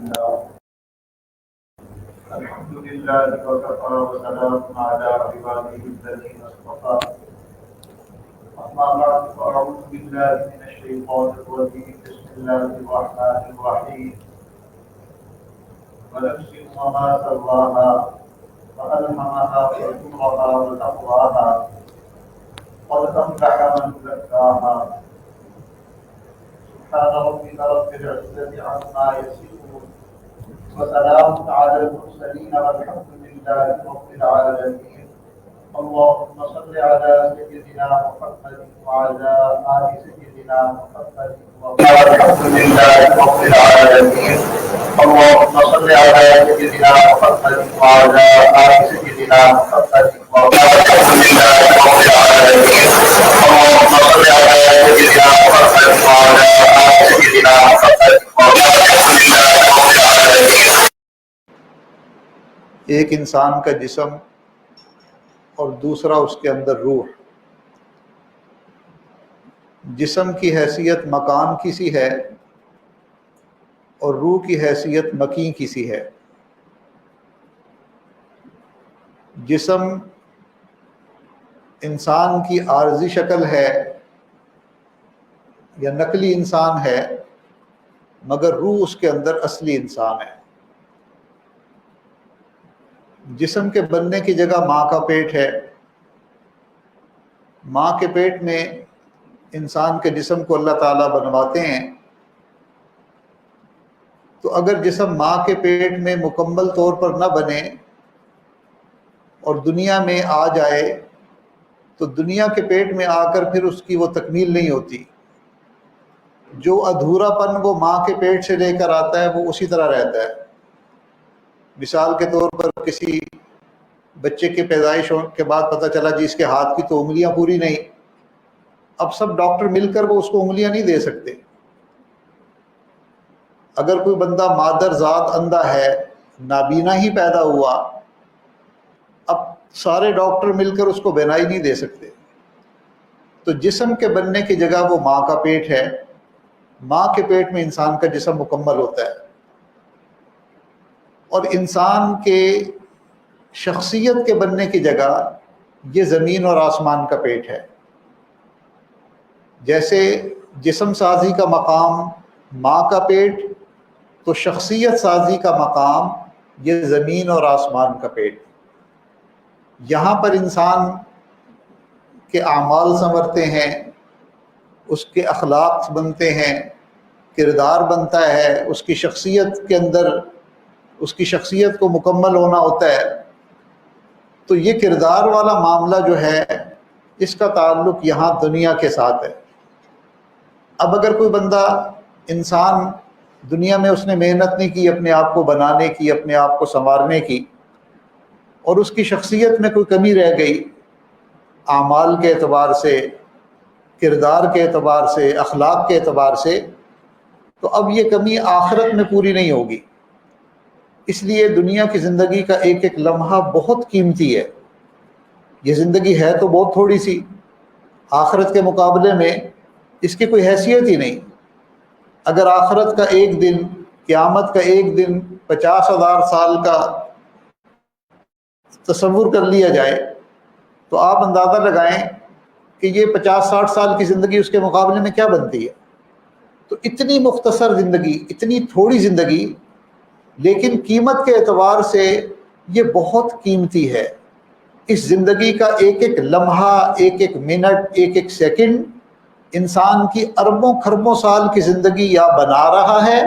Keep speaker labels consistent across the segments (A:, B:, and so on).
A: الله. الحمد لله وكفى وسلام على عباده الذين اصطفى. أما بعد فأعوذ بالله من الشيطان الرجيم. بسم الله الرحمن الرحيم. ونفس وما سواها فألهمها فجورها وتقواها قد أفلح من زكاها. سبحان ربك رب العزة عما يصفون وسلام على المرسلين والحمد لله رب العالمين. اللهم صل على سيدنا محمد وعلى آل سيدنا محمد والحمد لله رب العالمين. اللهم صل على سيدنا محمد وعلى آل سيدنا محمد والحمد لله رب العالمين. اللهم صل على سيدنا محمد وعلى آل سيدنا محمد والحمد لله رب العالمين.
B: ایک انسان کا جسم اور دوسرا اس کے اندر روح. جسم کی حیثیت مکان کی سی ہے اور روح کی حیثیت مکین کی سی ہے. جسم انسان کی عارضی شکل ہے یا نقلی انسان ہے، مگر روح اس کے اندر اصلی انسان ہے. جسم کے بننے کی جگہ ماں کا پیٹ ہے. ماں کے پیٹ میں انسان کے جسم کو اللہ تعالیٰ بنواتے ہیں. تو اگر جسم ماں کے پیٹ میں مکمل طور پر نہ بنے اور دنیا میں آ جائے تو دنیا کے پیٹ میں آ کر پھر اس کی وہ تکمیل نہیں ہوتی. جو ادھورا پن وہ ماں کے پیٹ سے لے کر آتا ہے وہ اسی طرح رہتا ہے. مثال کے طور پر کسی بچے کی پیدائش کے بعد پتہ چلا جی اس کے ہاتھ کی تو انگلیاں پوری نہیں. اب سب ڈاکٹر مل کر وہ اس کو انگلیاں نہیں دے سکتے. اگر کوئی بندہ مادر ذات اندھا ہے، نابینا ہی پیدا ہوا، اب سارے ڈاکٹر مل کر اس کو بینائی نہیں دے سکتے. تو جسم کے بننے کی جگہ وہ ماں کا پیٹ ہے. ماں کے پیٹ میں انسان کا جسم مکمل ہوتا ہے. اور انسان کے شخصیت کے بننے کی جگہ یہ زمین اور آسمان کا پیٹ ہے. جیسے جسم سازی کا مقام ماں کا پیٹ، تو شخصیت سازی کا مقام یہ زمین اور آسمان کا پیٹ. یہاں پر انسان کے اعمال سنورتے ہیں، اس کے اخلاق بنتے ہیں، کردار بنتا ہے، اس کی شخصیت کے اندر اس کی شخصیت کو مکمل ہونا ہوتا ہے. تو یہ کردار والا معاملہ جو ہے اس کا تعلق یہاں دنیا کے ساتھ ہے. اب اگر کوئی بندہ انسان دنیا میں اس نے محنت نہیں کی اپنے آپ کو بنانے کی، اپنے آپ کو سنوارنے کی، اور اس کی شخصیت میں کوئی کمی رہ گئی اعمال کے اعتبار سے، کردار کے اعتبار سے، اخلاق کے اعتبار سے، تو اب یہ کمی آخرت میں پوری نہیں ہوگی. اس لیے دنیا کی زندگی کا ایک ایک لمحہ بہت قیمتی ہے. یہ زندگی ہے تو بہت تھوڑی سی، آخرت کے مقابلے میں اس کی کوئی حیثیت ہی نہیں. اگر آخرت کا ایک دن، قیامت کا ایک دن 50,000 سال کا تصور کر لیا جائے تو آپ اندازہ لگائیں کہ یہ 50-60 سال کی زندگی اس کے مقابلے میں کیا بنتی ہے. تو اتنی مختصر زندگی، اتنی تھوڑی زندگی، لیکن قیمت کے اعتبار سے یہ بہت قیمتی ہے. اس زندگی کا ایک ایک لمحہ، ایک ایک منٹ، ایک ایک سیکنڈ انسان کی اربوں خربوں سال کی زندگی یا بنا رہا ہے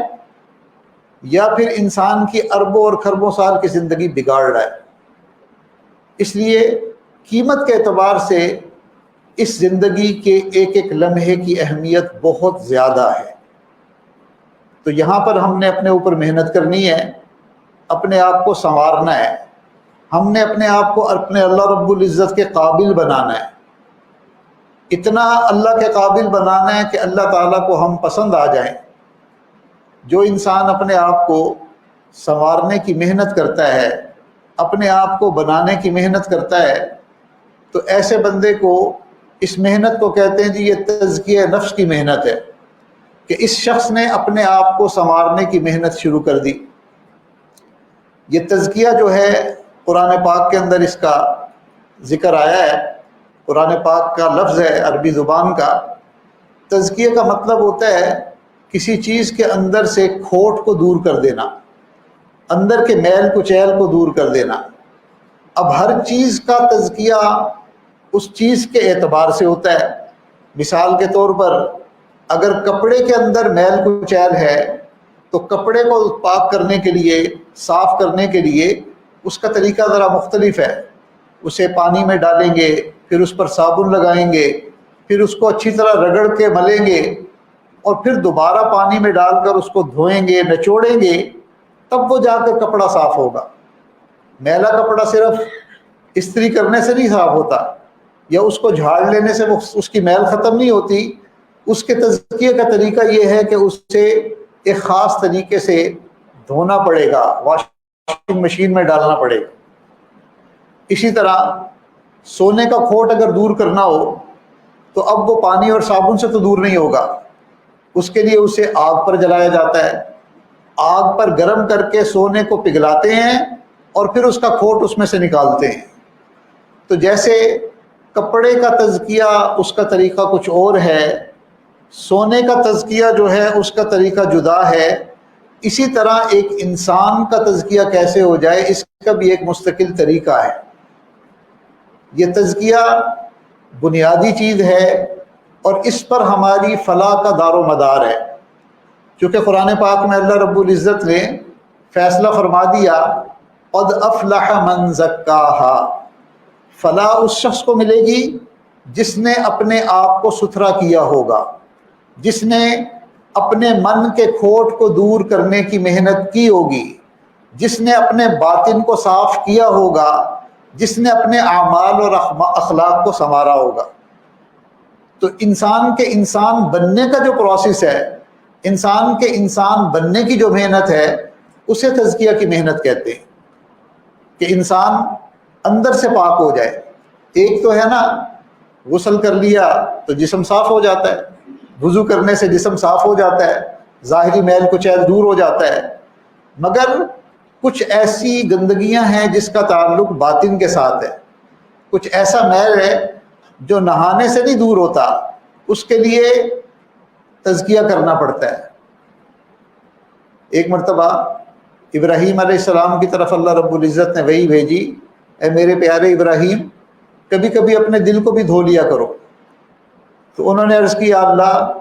B: یا پھر انسان کی اربوں اور خربوں سال کی زندگی بگاڑ رہا ہے. اس لیے قیمت کے اعتبار سے اس زندگی کے ایک ایک لمحے کی اہمیت بہت زیادہ ہے. تو یہاں پر ہم نے اپنے اوپر محنت کرنی ہے، اپنے آپ کو سنوارنا ہے. ہم نے اپنے آپ کو اپنے اللہ رب العزت کے قابل بنانا ہے. اتنا اللہ کے قابل بنانا ہے کہ اللہ تعالیٰ کو ہم پسند آ جائیں. جو انسان اپنے آپ کو سنوارنے کی محنت کرتا ہے، اپنے آپ کو بنانے کی محنت کرتا ہے، تو ایسے بندے کو اس محنت کو کہتے ہیں جی یہ تزکیہ نفس کی محنت ہے، کہ اس شخص نے اپنے آپ کو سنوارنے کی محنت شروع کر دی. یہ تزکیہ جو ہے قرآن پاک کے اندر اس کا ذکر آیا ہے، قرآن پاک کا لفظ ہے عربی زبان کا۔ تزکیہ کا مطلب ہوتا ہے کسی چیز کے اندر سے کھوٹ کو دور کر دینا، اندر کے میل کچیل کو دور کر دینا۔ اب ہر چیز کا تزکیہ اس چیز کے اعتبار سے ہوتا ہے۔ مثال کے طور پر اگر کپڑے کے اندر میل کچیل ہے تو کپڑے کو پاک کرنے کے لیے، صاف کرنے کے لیے اس کا طریقہ ذرا مختلف ہے۔ اسے پانی میں ڈالیں گے، پھر اس پر صابن لگائیں گے، پھر اس کو اچھی طرح رگڑ کے ملیں گے، اور پھر دوبارہ پانی میں ڈال کر اس کو دھوئیں گے، نچوڑیں گے، تب وہ جا کر کپڑا صاف ہوگا۔ میلا کپڑا صرف استری کرنے سے نہیں صاف ہوتا، یا اس کو جھاڑ لینے سے اس کی میل ختم نہیں ہوتی۔ اس کے تزکیے کا طریقہ یہ ہے کہ اسے ایک خاص طریقے سے دھونا پڑے گا، واشنگ مشین میں ڈالنا پڑے گا۔ اسی طرح سونے کا کھوٹ اگر دور کرنا ہو تو اب وہ پانی اور صابن سے تو دور نہیں ہوگا، اس کے لیے اسے آگ پر جلایا جاتا ہے۔ آگ پر گرم کر کے سونے کو پگھلاتے ہیں اور پھر اس کا کھوٹ اس میں سے نکالتے ہیں۔ تو جیسے کپڑے کا تزکیہ اس کا طریقہ کچھ اور ہے، سونے کا تزکیہ جو ہے اس کا طریقہ جدا ہے، اسی طرح ایک انسان کا تزکیہ کیسے ہو جائے اس کا بھی ایک مستقل طریقہ ہے۔ یہ تزکیہ بنیادی چیز ہے اور اس پر ہماری فلاح کا دار و مدار ہے، چونکہ قرآن پاک میں اللہ رب العزت نے فیصلہ فرما دیا قد افلح من زکاہا، فلاح اس شخص کو ملے گی جس نے اپنے آپ کو ستھرا کیا ہوگا، جس نے اپنے من کے کھوٹ کو دور کرنے کی محنت کی ہوگی، جس نے اپنے باطن کو صاف کیا ہوگا، جس نے اپنے اعمال اور اخلاق کو سنوارا ہوگا۔ تو انسان کے انسان بننے کا جو پروسیس ہے، انسان کے انسان بننے کی جو محنت ہے، اسے تزکیہ کی محنت کہتے ہیں، کہ انسان اندر سے پاک ہو جائے۔ ایک تو ہے نا غسل کر لیا تو جسم صاف ہو جاتا ہے، وضو کرنے سے جسم صاف ہو جاتا ہے، ظاہری میل کچیل دور ہو جاتا ہے، مگر کچھ ایسی گندگیاں ہیں جس کا تعلق باطن کے ساتھ ہے، کچھ ایسا میل ہے جو نہانے سے نہیں دور ہوتا، اس کے لیے تزکیہ کرنا پڑتا ہے۔ ایک مرتبہ ابراہیم علیہ السلام کی طرف اللہ رب العزت نے وحی بھیجی، اے میرے پیارے ابراہیم کبھی کبھی اپنے دل کو بھی دھو لیا کرو۔ تو انہوں نے عرض کی یا اللہ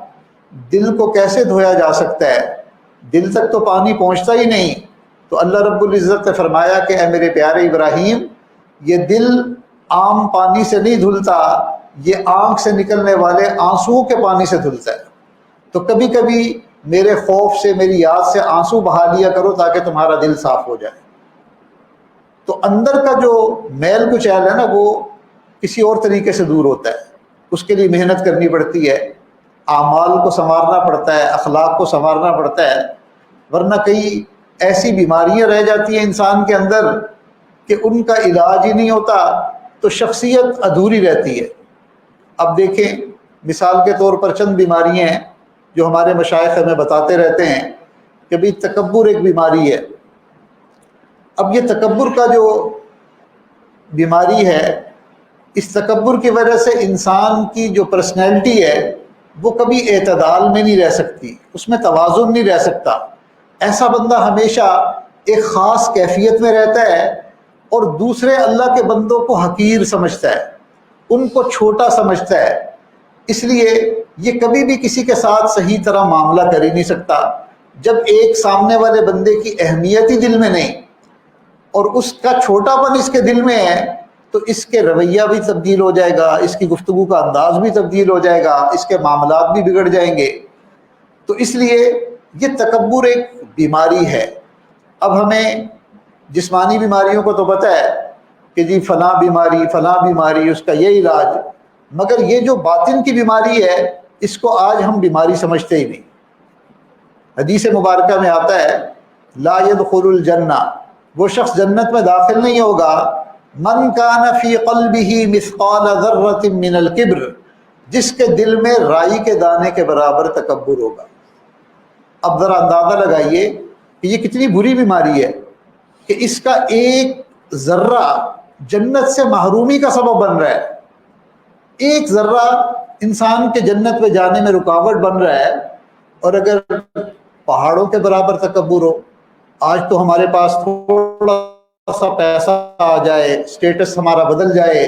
B: دل کو کیسے دھویا جا سکتا ہے، دل تک تو پانی پہنچتا ہی نہیں۔ تو اللہ رب العزت نے فرمایا کہ اے میرے پیارے ابراہیم یہ دل عام پانی سے نہیں دھلتا، یہ آنکھ سے نکلنے والے آنسوؤں کے پانی سے دھلتا ہے۔ تو کبھی کبھی میرے خوف سے، میری یاد سے آنسو بہا لیا کرو تاکہ تمہارا دل صاف ہو جائے۔ تو اندر کا جو میل کچیل ہے نا وہ کسی اور طریقے سے دور ہوتا ہے، اس کے لیے محنت کرنی پڑتی ہے، اعمال کو سنوارنا پڑتا ہے، اخلاق کو سنوارنا پڑتا ہے، ورنہ کئی ایسی بیماریاں رہ جاتی ہیں انسان کے اندر کہ ان کا علاج ہی نہیں ہوتا، تو شخصیت ادھوری رہتی ہے۔ اب دیکھیں مثال کے طور پر چند بیماریاں ہیں جو ہمارے مشائخ ہمیں بتاتے رہتے ہیں کہ بھی تکبر ایک بیماری ہے۔ اب یہ تکبر کا جو بیماری ہے، اس تکبر کی وجہ سے انسان کی جو پرسنالٹی ہے وہ کبھی اعتدال میں نہیں رہ سکتی، اس میں توازن نہیں رہ سکتا۔ ایسا بندہ ہمیشہ ایک خاص کیفیت میں رہتا ہے اور دوسرے اللہ کے بندوں کو حقیر سمجھتا ہے، ان کو چھوٹا سمجھتا ہے، اس لیے یہ کبھی بھی کسی کے ساتھ صحیح طرح معاملہ کر ہی نہیں سکتا۔ جب ایک سامنے والے بندے کی اہمیت ہی دل میں نہیں اور اس کا چھوٹا پن اس کے دل میں ہے تو اس کے رویہ بھی تبدیل ہو جائے گا، اس کی گفتگو کا انداز بھی تبدیل ہو جائے گا، اس کے معاملات بھی بگڑ جائیں گے۔ تو اس لیے یہ تکبر ایک بیماری ہے۔ اب ہمیں جسمانی بیماریوں کو تو پتہ ہے کہ جی فلاں بیماری اس کا یہ علاج، مگر یہ جو باطن کی بیماری ہے اس کو آج ہم بیماری سمجھتے ہی نہیں۔ حدیث مبارکہ میں آتا ہے لا يدخل الجنہ، وہ شخص جنت میں داخل نہیں ہوگا من کان فی قلبہ مثقال ذرۃ من الکبر، جس کے دل میں رائی کے دانے کے برابر تکبر ہوگا۔ اب ذرا اندازہ لگائیے کہ یہ کتنی بری بیماری ہے کہ اس کا ایک ذرہ جنت سے محرومی کا سبب بن رہا ہے، ایک ذرہ انسان کے جنت میں جانے میں رکاوٹ بن رہا ہے۔ اور اگر پہاڑوں کے برابر تکبر ہو، آج تو ہمارے پاس تھوڑا سا پیسہ آ جائے، اسٹیٹس ہمارا بدل جائے،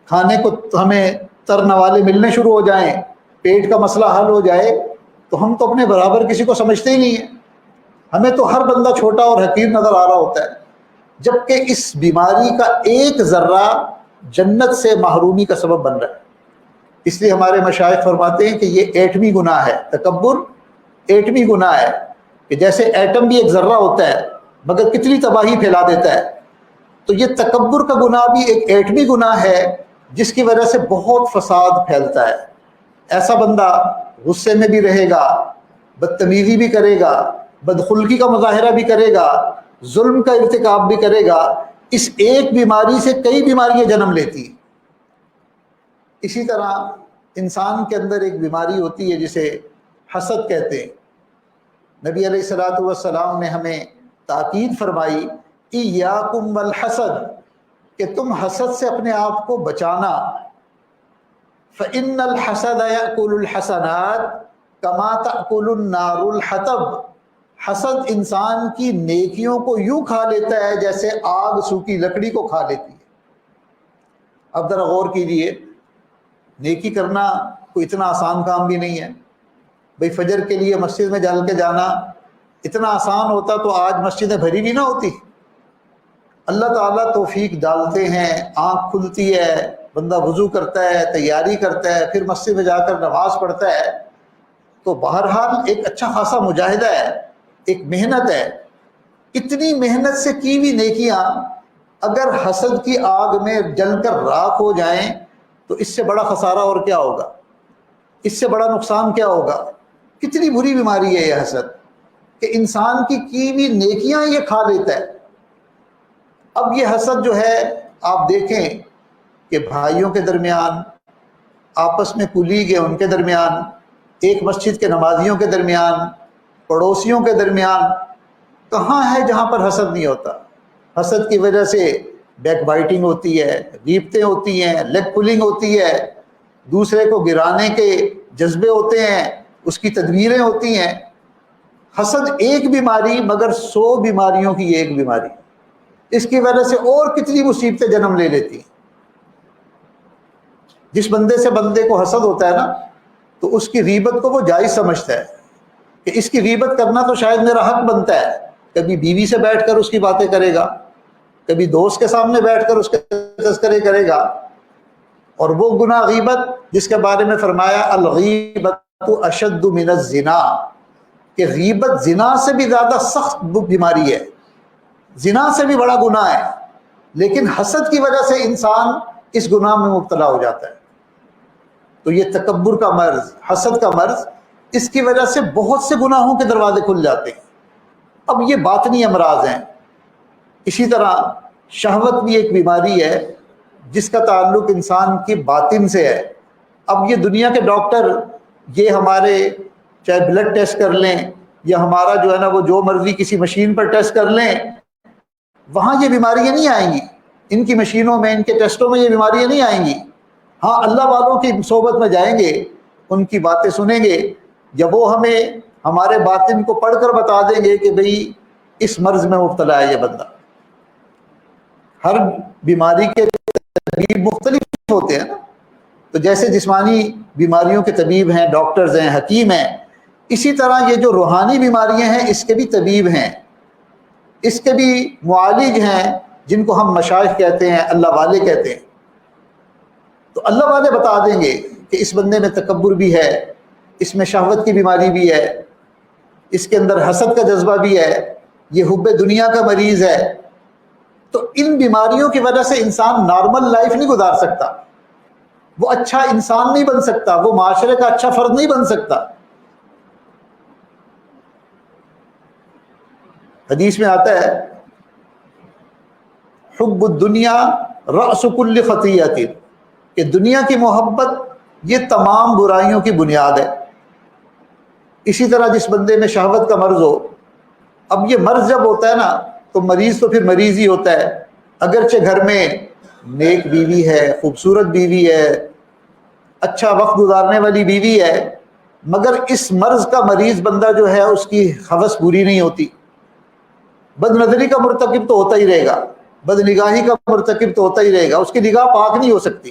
B: کھانے کو ہمیں ترنوالے ملنے شروع ہو جائیں، پیٹ کا مسئلہ حل ہو جائے، تو ہم تو اپنے برابر کسی کو سمجھتے ہی نہیں ہیں، ہمیں تو ہر بندہ چھوٹا اور حقیر نظر آ رہا ہوتا ہے، جبکہ اس بیماری کا ایک ذرہ جنت سے محرومی کا سبب بن رہا ہے۔ اس لیے ہمارے مشائخ فرماتے ہیں کہ یہ ایٹمی گناہ ہے، تکبر ایٹمی گناہ ہے، کہ جیسے ایٹم بھی ایک ذرہ ہوتا ہے مگر کتنی تباہی پھیلا دیتا ہے، تو یہ تکبر کا گناہ بھی ایک ایٹمی گناہ ہے جس کی وجہ سے بہت فساد پھیلتا ہے۔ ایسا بندہ غصے میں بھی رہے گا، بدتمیزی بھی کرے گا، بدخلقی کا مظاہرہ بھی کرے گا، ظلم کا ارتکاب بھی کرے گا۔ اس ایک بیماری سے کئی بیماریاں جنم لیتی ہیں۔ اسی طرح انسان کے اندر ایک بیماری ہوتی ہے جسے حسد کہتے ہیں۔ نبی علیہ الصلوۃ والسلام نے ہمیں تاکید فرمائی ایاکم والحسد، کہ تم حسد سے اپنے آپ کو بچانا۔ فإن الحسد يأكل الحسنات كما تأكل النار الحطب، حسد انسان کی نیکیوں کو یوں کھا لیتا ہے جیسے آگ سوکھی لکڑی کو کھا لیتی ہے۔ اب ذرا غور کیجیے، نیکی کرنا کوئی اتنا آسان کام بھی نہیں ہے۔ بھئی فجر کے لیے مسجد میں جل کے جانا اتنا آسان ہوتا تو آج مسجدیں بھری بھی نہ ہوتی۔ اللہ تعالیٰ توفیق ڈالتے ہیں، آنکھ کھلتی ہے، بندہ وضو کرتا ہے، تیاری کرتا ہے، پھر مسجد میں جا کر نماز پڑھتا ہے، تو بہرحال ایک اچھا خاصا مجاہدہ ہے، ایک محنت ہے۔ اتنی محنت سے کی ہوئی نیکیاں اگر حسد کی آگ میں جل کر راکھ ہو جائیں تو اس سے بڑا خسارہ اور کیا ہوگا، اس سے بڑا نقصان کیا ہوگا۔ کتنی بری بیماری ہے یہ حسد، کہ انسان کی ہوئی نیکیاں یہ کھا لیتا ہے۔ اب یہ حسد جو ہے آپ دیکھیں کہ بھائیوں کے درمیان، آپس میں کلیگ ہیں ان کے درمیان، ایک مسجد کے نمازیوں کے درمیان، پڑوسیوں کے درمیان، کہاں ہے جہاں پر حسد نہیں ہوتا۔ حسد کی وجہ سے بیک بائٹنگ ہوتی ہے، غیبتیں ہوتی ہیں، لیگ پولنگ ہوتی ہے، دوسرے کو گرانے کے جذبے ہوتے ہیں، اس کی تدبیریں ہوتی ہیں۔ حسد ایک بیماری مگر 100 بیماریوں کی ایک بیماری، اس کی وجہ سے اور کتنی مصیبتیں جنم لے لیتی ہیں۔ جس بندے سے بندے کو حسد ہوتا ہے نا، تو اس کی غیبت کو وہ جائز سمجھتا ہے کہ اس کی غیبت کرنا تو شاید میرا حق بنتا ہے۔ کبھی بیوی سے بیٹھ کر اس کی باتیں کرے گا، کبھی دوست کے سامنے بیٹھ کر اس کے تذکرے کرے گا، اور وہ گناہ غیبت جس کے بارے میں فرمایا الغیبت اشد من الزنا، کہ غیبت زنا سے بھی زیادہ سخت بیماری ہے، زنا سے بھی بڑا گناہ ہے، لیکن حسد کی وجہ سے انسان اس گناہ میں مبتلا ہو جاتا ہے۔ تو یہ تکبر کا مرض، حسد کا مرض، اس کی وجہ سے بہت سے گناہوں کے دروازے کھل جاتے ہیں۔ اب یہ باطنی امراض ہیں۔ اسی طرح شہوت بھی ایک بیماری ہے جس کا تعلق انسان کی باطن سے ہے۔ اب یہ دنیا کے ڈاکٹر یہ ہمارے چاہے بلڈ ٹیسٹ کر لیں یا ہمارا جو ہے نا وہ جو مرضی کسی مشین پر ٹیسٹ کر لیں، وہاں یہ بیماریاں نہیں آئیں گی، ان کی مشینوں میں، ان کے ٹیسٹوں میں یہ بیماریاں نہیں آئیں گی۔ ہاں اللہ والوں کی صحبت میں جائیں گے، ان کی باتیں سنیں گے، یا وہ ہمیں ہمارے باطن کو پڑھ کر بتا دیں گے کہ بھئی اس مرض میں مبتلا ہے یہ بندہ۔ ہر بیماری کے طبیب مختلف ہوتے ہیں نا، تو جیسے جسمانی بیماریوں کے طبیب ہیں، ڈاکٹرز ہیں، حکیم ہیں، اسی طرح یہ جو روحانی بیماریاں ہیں اس کے بھی طبیب ہیں، اس کے بھی معالج ہیں، جن کو ہم مشائخ کہتے ہیں، اللہ والے کہتے ہیں۔ تو اللہ والے بتا دیں گے کہ اس بندے میں تکبر بھی ہے، اس میں شہوت کی بیماری بھی ہے، اس کے اندر حسد کا جذبہ بھی ہے، یہ حب دنیا کا مریض ہے۔ تو ان بیماریوں کی وجہ سے انسان نارمل لائف نہیں گزار سکتا، وہ اچھا انسان نہیں بن سکتا، وہ معاشرے کا اچھا فرد نہیں بن سکتا۔ حدیث میں آتا ہے حب الدنیا رأس کل خطیئۃ، کہ دنیا کی محبت یہ تمام برائیوں کی بنیاد ہے۔ اسی طرح جس بندے میں شہوت کا مرض ہو، اب یہ مرض جب ہوتا ہے نا تو مریض تو پھر مریض ہی ہوتا ہے، اگرچہ گھر میں نیک بیوی ہے، خوبصورت بیوی ہے، اچھا وقت گزارنے والی بیوی ہے، مگر اس مرض کا مریض بندہ جو ہے اس کی ہوس پوری نہیں ہوتی، بد نظری کا مرتکب تو ہوتا ہی رہے گا، بد نگاہی کا مرتکب تو ہوتا ہی رہے گا، اس کی نگاہ پاک نہیں ہو سکتی۔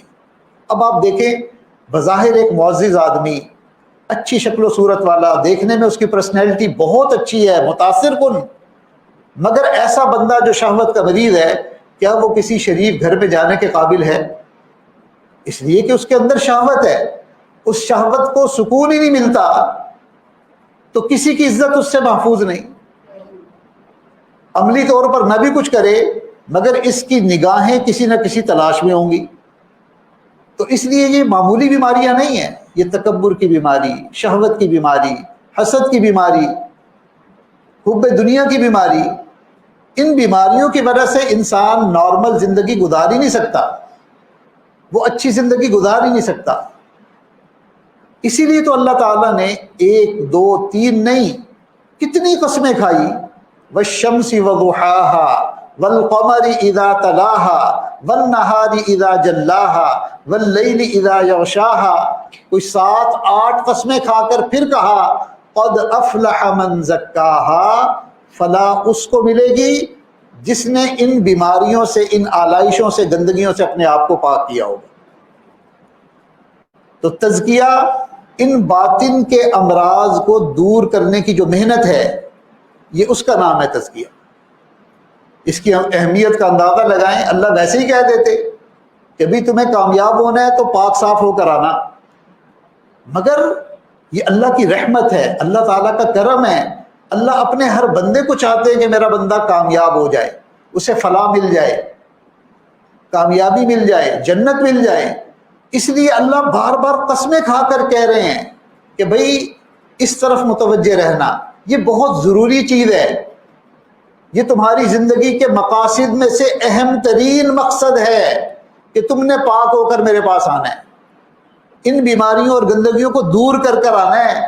B: اب آپ دیکھیں، بظاہر ایک معزز آدمی، اچھی شکل و صورت والا، دیکھنے میں اس کی پرسنالٹی بہت اچھی ہے، متاثر کن، مگر ایسا بندہ جو شہوت کا مریض ہے، کیا وہ کسی شریف گھر میں جانے کے قابل ہے؟ اس لیے کہ اس کے اندر شہوت ہے، اس شہوت کو سکون ہی نہیں ملتا، تو کسی کی عزت اس سے محفوظ نہیں۔ عملی طور پر نہ بھی کچھ کرے مگر اس کی نگاہیں کسی نہ کسی تلاش میں ہوں گی۔ تو اس لیے یہ معمولی بیماریاں نہیں ہیں، یہ تکبر کی بیماری، شہوت کی بیماری، حسد کی بیماری، حب دنیا کی بیماری، ان بیماریوں کی وجہ سے انسان نارمل زندگی گزار ہی نہیں سکتا، وہ اچھی زندگی گزار ہی نہیں سکتا۔ اسی لیے تو اللہ تعالیٰ نے 1 2 3 نہیں، کتنی قسمیں کھائی، والشمس وضحاها والقمر اذا تلاها والنهار اذا جلاها واللیل اذا یغشاها، کوئی 7 8 قسمیں کھا کر پھر کہا قد افلح من زکاها، فلاح اس کو ملے گی جس نے ان بیماریوں سے، ان آلائشوں سے، گندگیوں سے اپنے آپ کو پاک کیا ہوگا۔ تو تزکیہ ان باطن کے امراض کو دور کرنے کی جو محنت ہے، یہ اس کا نام ہے تزکیہ۔ اس کی اہمیت کا اندازہ لگائیں، اللہ ویسے ہی کہہ دیتے کہ بھی تمہیں کامیاب ہونا ہے تو پاک صاف ہو کر آنا، مگر یہ اللہ کی رحمت ہے، اللہ تعالیٰ کا کرم ہے، اللہ اپنے ہر بندے کو چاہتے ہیں کہ میرا بندہ کامیاب ہو جائے، اسے فلاح مل جائے، کامیابی مل جائے، جنت مل جائے۔ اس لیے اللہ بار بار قسمیں کھا کر کہہ رہے ہیں کہ بھئی اس طرف متوجہ رہنا، یہ بہت ضروری چیز ہے، یہ تمہاری زندگی کے مقاصد میں سے اہم ترین مقصد ہے کہ تم نے پاک ہو کر میرے پاس آنا ہے، ان بیماریوں اور گندگیوں کو دور کر کر آنا ہے۔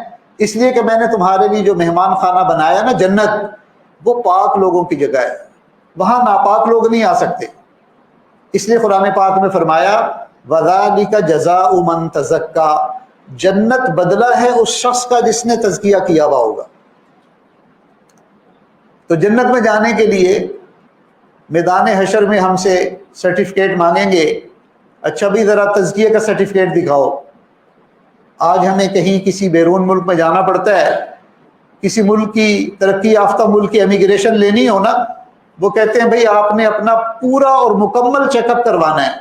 B: اس لیے کہ میں نے تمہارے لیے جو مہمان خانہ بنایا نا جنت، وہ پاک لوگوں کی جگہ ہے، وہاں ناپاک لوگ نہیں آ سکتے۔ اس لیے قرآن پاک میں فرمایا وَذَلِكَ جَزَاءُ مَن تَزَكَّىٰ، جنت بدلہ ہے اس شخص کا جس نے تزکیہ کیا ہوا ہوگا۔ تو جنت میں جانے کے لیے میدان حشر میں ہم سے سرٹیفکیٹ مانگیں گے، اچھا بھی ذرا تزکیے کا سرٹیفکیٹ دکھاؤ۔ آج ہمیں کہیں کسی بیرون ملک میں جانا پڑتا ہے، کسی ملک کی ترقی یافتہ ملک کی امیگریشن لینی ہو نا، وہ کہتے ہیں بھئی آپ نے اپنا پورا اور مکمل چیک اپ کروانا ہے،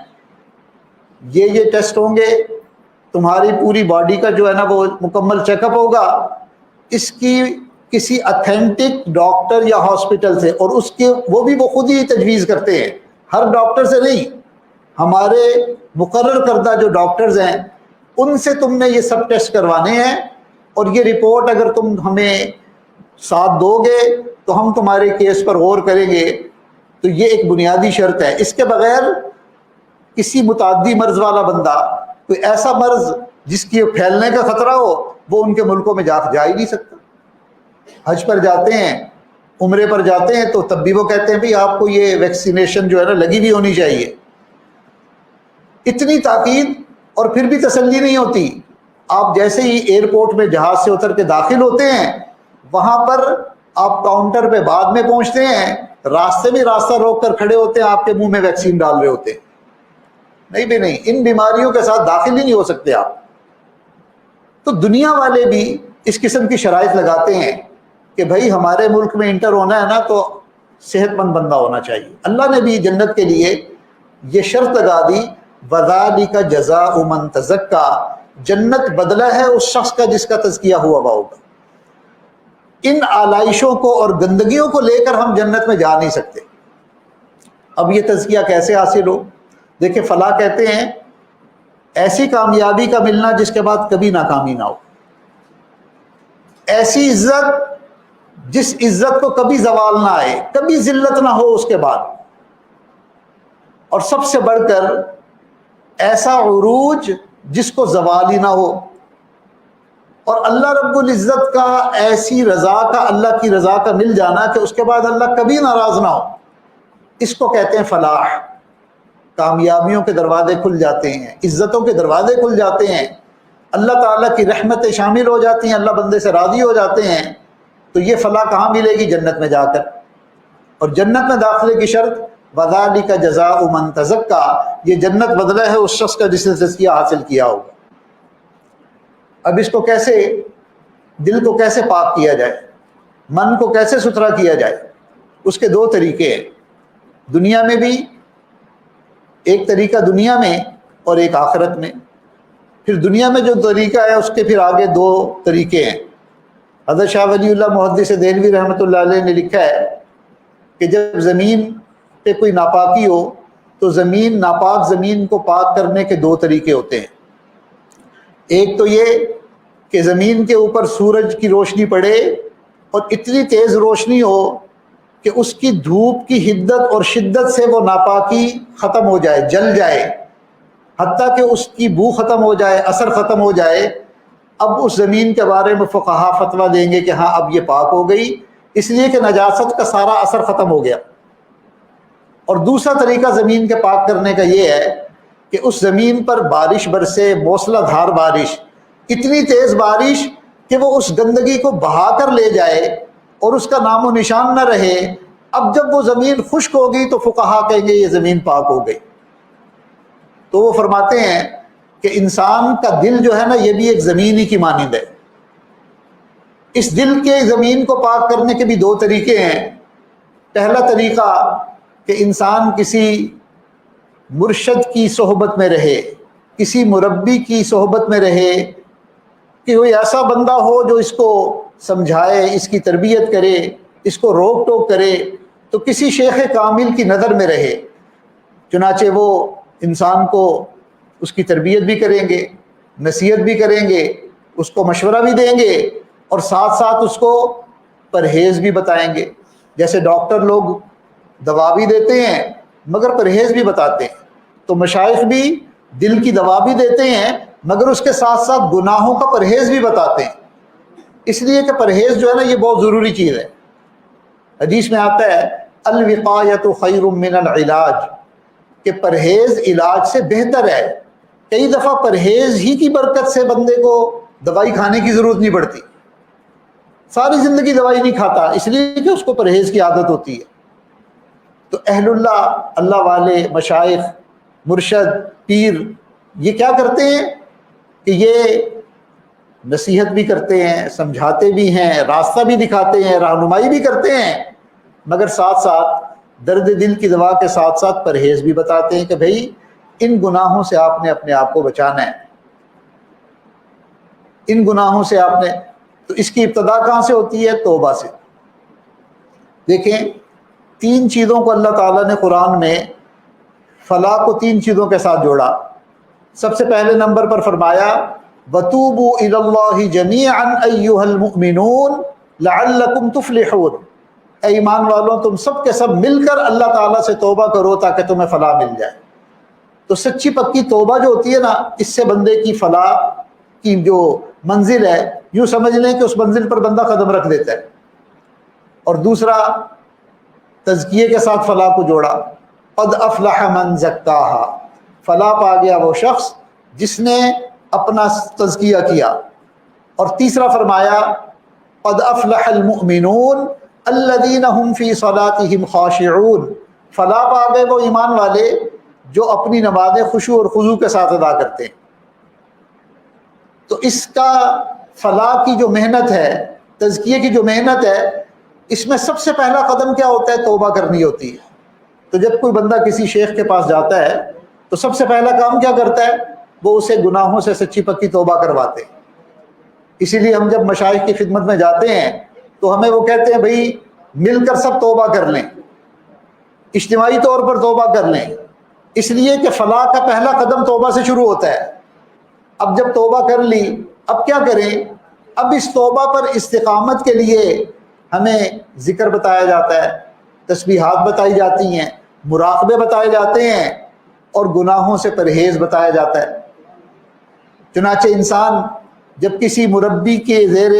B: یہ ٹیسٹ ہوں گے، تمہاری پوری باڈی کا جو ہے نا وہ مکمل چیک اپ ہوگا، اس کی کسی اتھینٹک ڈاکٹر یا ہاسپٹل سے، اور اس کے وہ خود ہی تجویز کرتے ہیں، ہر ڈاکٹر سے نہیں، ہمارے مقرر کردہ جو ڈاکٹرز ہیں ان سے تم نے یہ سب ٹیسٹ کروانے ہیں، اور یہ رپورٹ اگر تم ہمیں ساتھ دو گے تو ہم تمہارے کیس پر غور کریں گے۔ تو یہ ایک بنیادی شرط ہے، اس کے بغیر کسی متعدی مرض والا بندہ، کوئی ایسا مرض جس کی پھیلنے کا خطرہ ہو، وہ ان کے ملکوں میں جا ہی نہیں سکتا۔ حج پر جاتے ہیں، عمرے پر جاتے ہیں، تو تب بھی وہ کہتے ہیں بھئی آپ کو یہ ویکسینیشن جو ہے نا لگی بھی ہونی چاہیے۔ اتنی تاکید، اور پھر بھی تسلی نہیں ہوتی۔ آپ جیسے ہی ایئرپورٹ میں جہاز سے اتر کے داخل ہوتے ہیں، وہاں پر آپ کاؤنٹر پہ بعد میں پہنچتے ہیں، راستے میں راستہ روک کر کھڑے ہوتے ہیں، آپ کے منہ میں ویکسین ڈال رہے ہوتے ہیں۔ نہیں بھی نہیں، ان بیماریوں کے ساتھ داخل ہی نہیں ہو سکتے آپ۔ تو دنیا والے بھی اس قسم کی شرائط لگاتے ہیں کہ بھائی ہمارے ملک میں انٹر ہونا ہے نا تو صحت مند بندہ ہونا چاہیے۔ اللہ نے بھی جنت کے لیے یہ شرط لگا دی وَذَلِكَ جَزَاءُ مَن تَزَكَّىٰ، جنت بدلہ ہے اس شخص کا جس کا تزکیہ ہوا ہوگا۔ ان آلائشوں کو اور گندگیوں کو لے کر ہم جنت میں جا نہیں سکتے۔ اب یہ تزکیہ کیسے حاصل ہو؟ دیکھیں، فلاح کہتے ہیں ایسی کامیابی کا ملنا جس کے بعد کبھی ناکامی نہ ہو، ایسی عزت جس عزت کو کبھی زوال نہ آئے، کبھی ذلت نہ ہو اس کے بعد، اور سب سے بڑھ کر ایسا عروج جس کو زوال ہی نہ ہو، اور اللہ رب العزت کا ایسی رضا کا، اللہ کی رضا کا مل جانا کہ اس کے بعد اللہ کبھی ناراض نہ ہو، اس کو کہتے ہیں فلاح۔ کامیابیوں کے دروازے کھل جاتے ہیں، عزتوں کے دروازے کھل جاتے ہیں، اللہ تعالیٰ کی رحمتیں شامل ہو جاتی ہیں، اللہ بندے سے راضی ہو جاتے ہیں۔ تو یہ فلاح کہاں ملے گی؟ جنت میں جا کر۔ اور جنت میں داخلے کی شرط وَذَلِكَ جَزَاءُ مَن تَزَكَّىٰ، یہ جنت بدلہ ہے اس شخص کا جس نے تزکیہ حاصل کیا ہوگا۔ اب اس کو کیسے، دل کو کیسے پاک کیا جائے، من کو کیسے ستھرا کیا جائے؟ اس کے دو طریقے ہیں، دنیا میں بھی ایک طریقہ دنیا میں اور ایک آخرت میں۔ پھر دنیا میں جو طریقہ ہے اس کے پھر آگے دو طریقے ہیں۔ حضرت شاہ ولی اللہ محدث دہلوی رحمۃ اللہ علیہ نے لکھا ہے کہ جب زمین پہ کوئی ناپاکی ہو تو زمین، ناپاک زمین کو پاک کرنے کے دو طریقے ہوتے ہیں۔ ایک تو یہ کہ زمین کے اوپر سورج کی روشنی پڑے اور اتنی تیز روشنی ہو کہ اس کی دھوپ کی حدت اور شدت سے وہ ناپاکی ختم ہو جائے، جل جائے، حتیٰ کہ اس کی بو ختم ہو جائے، اثر ختم ہو جائے۔ اب اس زمین کے بارے میں فقہا فتویٰ دیں گے کہ ہاں اب یہ پاک ہو گئی، اس لیے کہ نجاست کا سارا اثر ختم ہو گیا۔ اور دوسرا طریقہ زمین کے پاک کرنے کا یہ ہے کہ اس زمین پر بارش برسے، موسلا دھار بارش، اتنی تیز بارش کہ وہ اس گندگی کو بہا کر لے جائے اور اس کا نام و نشان نہ رہے۔ اب جب وہ زمین خشک ہوگی تو فقہا کہیں گے یہ زمین پاک ہو گئی۔ تو وہ فرماتے ہیں کہ انسان کا دل جو ہے نا، یہ بھی ایک زمین ہی کی مانند ہے۔ اس دل کے زمین کو پاک کرنے کے بھی دو طریقے ہیں۔ پہلا طریقہ کہ انسان کسی مرشد کی صحبت میں رہے، کسی مربی کی صحبت میں رہے، کہ کوئی ایسا بندہ ہو جو اس کو سمجھائے، اس کی تربیت کرے، اس کو روک ٹوک کرے، تو کسی شیخ کامل کی نظر میں رہے۔ چنانچہ وہ انسان کو اس کی تربیت بھی کریں گے، نصیحت بھی کریں گے، اس کو مشورہ بھی دیں گے، اور ساتھ ساتھ اس کو پرہیز بھی بتائیں گے۔ جیسے ڈاکٹر لوگ دوا بھی دیتے ہیں مگر پرہیز بھی بتاتے ہیں، تو مشائخ بھی دل کی دوا بھی دیتے ہیں مگر اس کے ساتھ ساتھ گناہوں کا پرہیز بھی بتاتے ہیں۔ اس لیے کہ پرہیز جو ہے نا، یہ بہت ضروری چیز ہے۔ حدیث میں آتا ہے الوقایۃ خیر من العلاج، کہ پرہیز علاج سے بہتر ہے۔ کئی دفعہ پرہیز ہی کی برکت سے بندے کو دوائی کھانے کی ضرورت نہیں پڑتی، ساری زندگی دوائی نہیں کھاتا، اس لیے کہ اس کو پرہیز کی عادت ہوتی ہے۔ تو اہل اللہ، اللہ والے، مشائخ، مرشد، پیر، یہ کیا کرتے ہیں کہ یہ نصیحت بھی کرتے ہیں، سمجھاتے بھی ہیں، راستہ بھی دکھاتے ہیں، رہنمائی بھی کرتے ہیں، مگر ساتھ ساتھ درد دل کی دوا کے ساتھ ساتھ پرہیز بھی بتاتے ہیں کہ بھئی ان گناہوں سے آپ نے اپنے آپ کو بچانا ہے، ان گناہوں سے آپ نے۔ تو اس کی ابتدا کہاں سے ہوتی ہے؟ توبہ سے۔ دیکھیں، تین چیزوں کو اللہ تعالیٰ نے قرآن میں، فلاح کو تین چیزوں کے ساتھ جوڑا۔ سب سے پہلے نمبر پر فرمایا وَتُوبُوا إِلَى اللَّهِ جَمِيعًا أَيُّهَا الْمُؤْمِنُونَ لَعَلَّكُمْ تُفْلِحُونَ، اے ایمان والوں تم سب کے سب مل کر اللہ تعالیٰ سے توبہ کرو تاکہ تمہیں فلاح مل جائے۔ تو سچی پکی توبہ جو ہوتی ہے نا، اس سے بندے کی فلاح کی جو منزل ہے، یوں سمجھ لیں کہ اس منزل پر بندہ قدم رکھ دیتا ہے۔ اور دوسرا تزکیے کے ساتھ فلاح کو جوڑا، قد افلح من زکاہا، فلاح پا گیا وہ شخص جس نے اپنا تزکیہ کیا۔ اور تیسرا فرمایا قد افلح المؤمنون الذین هم فی صلاتهم خاشعون، فلاح پا گئے وہ ایمان والے جو اپنی نمازیں خشوع اور خضوع کے ساتھ ادا کرتے ہیں۔ تو اس کا فلاح کی جو محنت ہے، تزکیے کی جو محنت ہے، اس میں سب سے پہلا قدم کیا ہوتا ہے؟ توبہ کرنی ہوتی ہے۔ تو جب کوئی بندہ کسی شیخ کے پاس جاتا ہے تو سب سے پہلا کام کیا کرتا ہے؟ وہ اسے گناہوں سے سچی پکی توبہ کرواتے ہیں۔ اسی لیے ہم جب مشائخ کی خدمت میں جاتے ہیں تو ہمیں وہ کہتے ہیں بھئی مل کر سب توبہ کر لیں، اجتماعی طور پر توبہ کر لیں، اس لیے کہ فلاح کا پہلا قدم توبہ سے شروع ہوتا ہے۔ اب جب توبہ کر لی، اب کیا کریں؟ اب اس توبہ پر استقامت کے لیے ہمیں ذکر بتایا جاتا ہے، تسبیحات بتائی جاتی ہیں، مراقبے بتائے جاتے ہیں، اور گناہوں سے پرہیز بتایا جاتا ہے۔ چنانچہ انسان جب کسی مربی کے زیر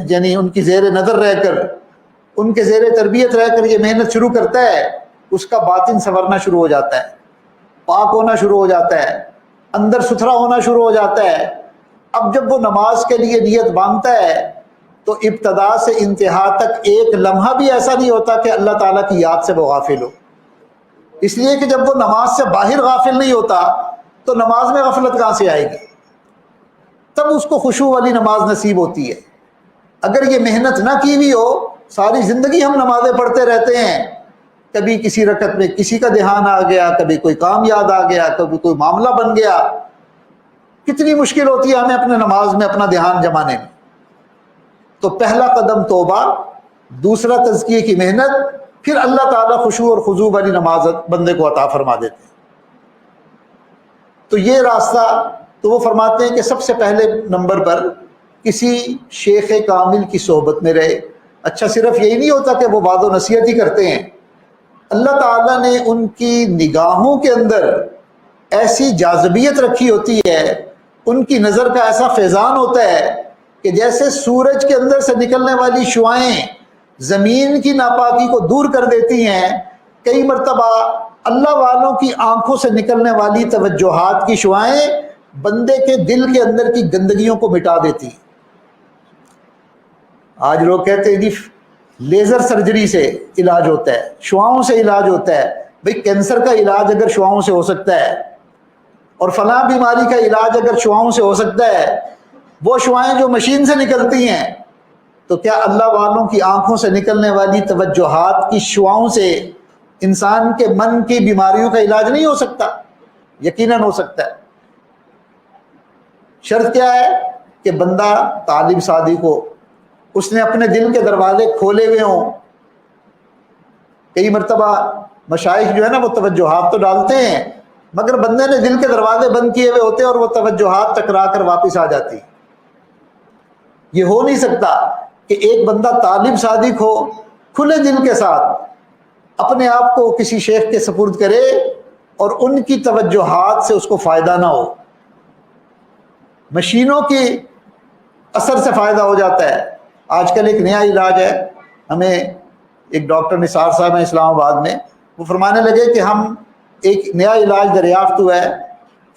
B: یعنی ان کی زیر نظر رہ کر، ان کے زیر تربیت رہ کر یہ محنت شروع کرتا ہے، اس کا باطن سنورنا شروع ہو جاتا ہے، پاک ہونا شروع ہو جاتا ہے، اندر ستھرا ہونا شروع ہو جاتا ہے۔ اب جب وہ نماز کے لیے نیت باندھتا ہے تو ابتدا سے انتہا تک ایک لمحہ بھی ایسا نہیں ہوتا کہ اللہ تعالیٰ کی یاد سے وہ غافل ہو، اس لیے کہ جب وہ نماز سے باہر غافل نہیں ہوتا تو نماز میں غفلت کہاں سے آئے گی؟ تب اس کو خشوع والی نماز نصیب ہوتی ہے۔ اگر یہ محنت نہ کی ہوئی ہو، ساری زندگی ہم نمازیں پڑھتے رہتے ہیں، کبھی کسی رکعت میں کسی کا دھیان آ گیا، کبھی کوئی کام یاد آ گیا، کبھی کوئی معاملہ بن گیا، کتنی مشکل ہوتی ہے ہمیں اپنے نماز میں اپنا دھیان جمانے میں۔ تو پہلا قدم توبہ، دوسرا تزکیے کی محنت، پھر اللہ تعالیٰ خشوع اور خضوع والی نماز بندے کو عطا فرما دیتے ہیں۔ تو یہ راستہ، تو وہ فرماتے ہیں کہ سب سے پہلے نمبر پر کسی شیخ کامل کی صحبت میں رہے۔ اچھا، صرف یہی نہیں ہوتا کہ وہ وعظ و نصیحت ہی کرتے ہیں، اللہ تعالیٰ نے ان کی نگاہوں کے اندر ایسی جاذبیت رکھی ہوتی ہے، ان کی نظر کا ایسا فیضان ہوتا ہے کہ جیسے سورج کے اندر سے نکلنے والی شعائیں زمین کی ناپاکی کو دور کر دیتی ہیں، کئی مرتبہ اللہ والوں کی آنکھوں سے نکلنے والی توجہات کی شعائیں بندے کے دل کے اندر کی گندگیوں کو مٹا دیتی ہیں۔ آج لوگ کہتے ہیں جی لیزر سرجری سے علاج ہوتا ہے، شعاؤں سے علاج ہوتا ہے۔ بھئی کینسر کا علاج اگر شعاؤں سے ہو سکتا ہے، اور فلاں بیماری کا علاج اگر شعاؤں سے ہو سکتا ہے، وہ شعائیں جو مشین سے نکلتی ہیں، تو کیا اللہ والوں کی آنکھوں سے نکلنے والی توجہات کی شعاؤں سے انسان کے من کی بیماریوں کا علاج نہیں ہو سکتا؟ یقیناً ہو سکتا ہے۔ شرط کیا ہے؟ کہ بندہ طالب صادق ہو، اس نے اپنے دل کے دروازے کھولے ہوئے ہوں۔ کئی مرتبہ مشائخ جو ہے نا وہ توجہات تو ڈالتے ہیں، مگر بندے نے دل کے دروازے بند کیے ہوئے ہوتے ہیں اور وہ توجہات ٹکرا کر واپس آ جاتی۔ یہ ہو نہیں سکتا کہ ایک بندہ طالب صادق ہو، کھلے دل کے ساتھ اپنے آپ کو کسی شیخ کے سپرد کرے اور ان کی توجہات سے اس کو فائدہ نہ ہو۔ مشینوں کی اثر سے فائدہ ہو جاتا ہے۔ آج کل ایک نیا علاج ہے، ہمیں ایک ڈاکٹر نثار صاحب ہیں اسلام آباد میں، وہ فرمانے لگے کہ ہم ایک نیا علاج دریافت ہوا ہے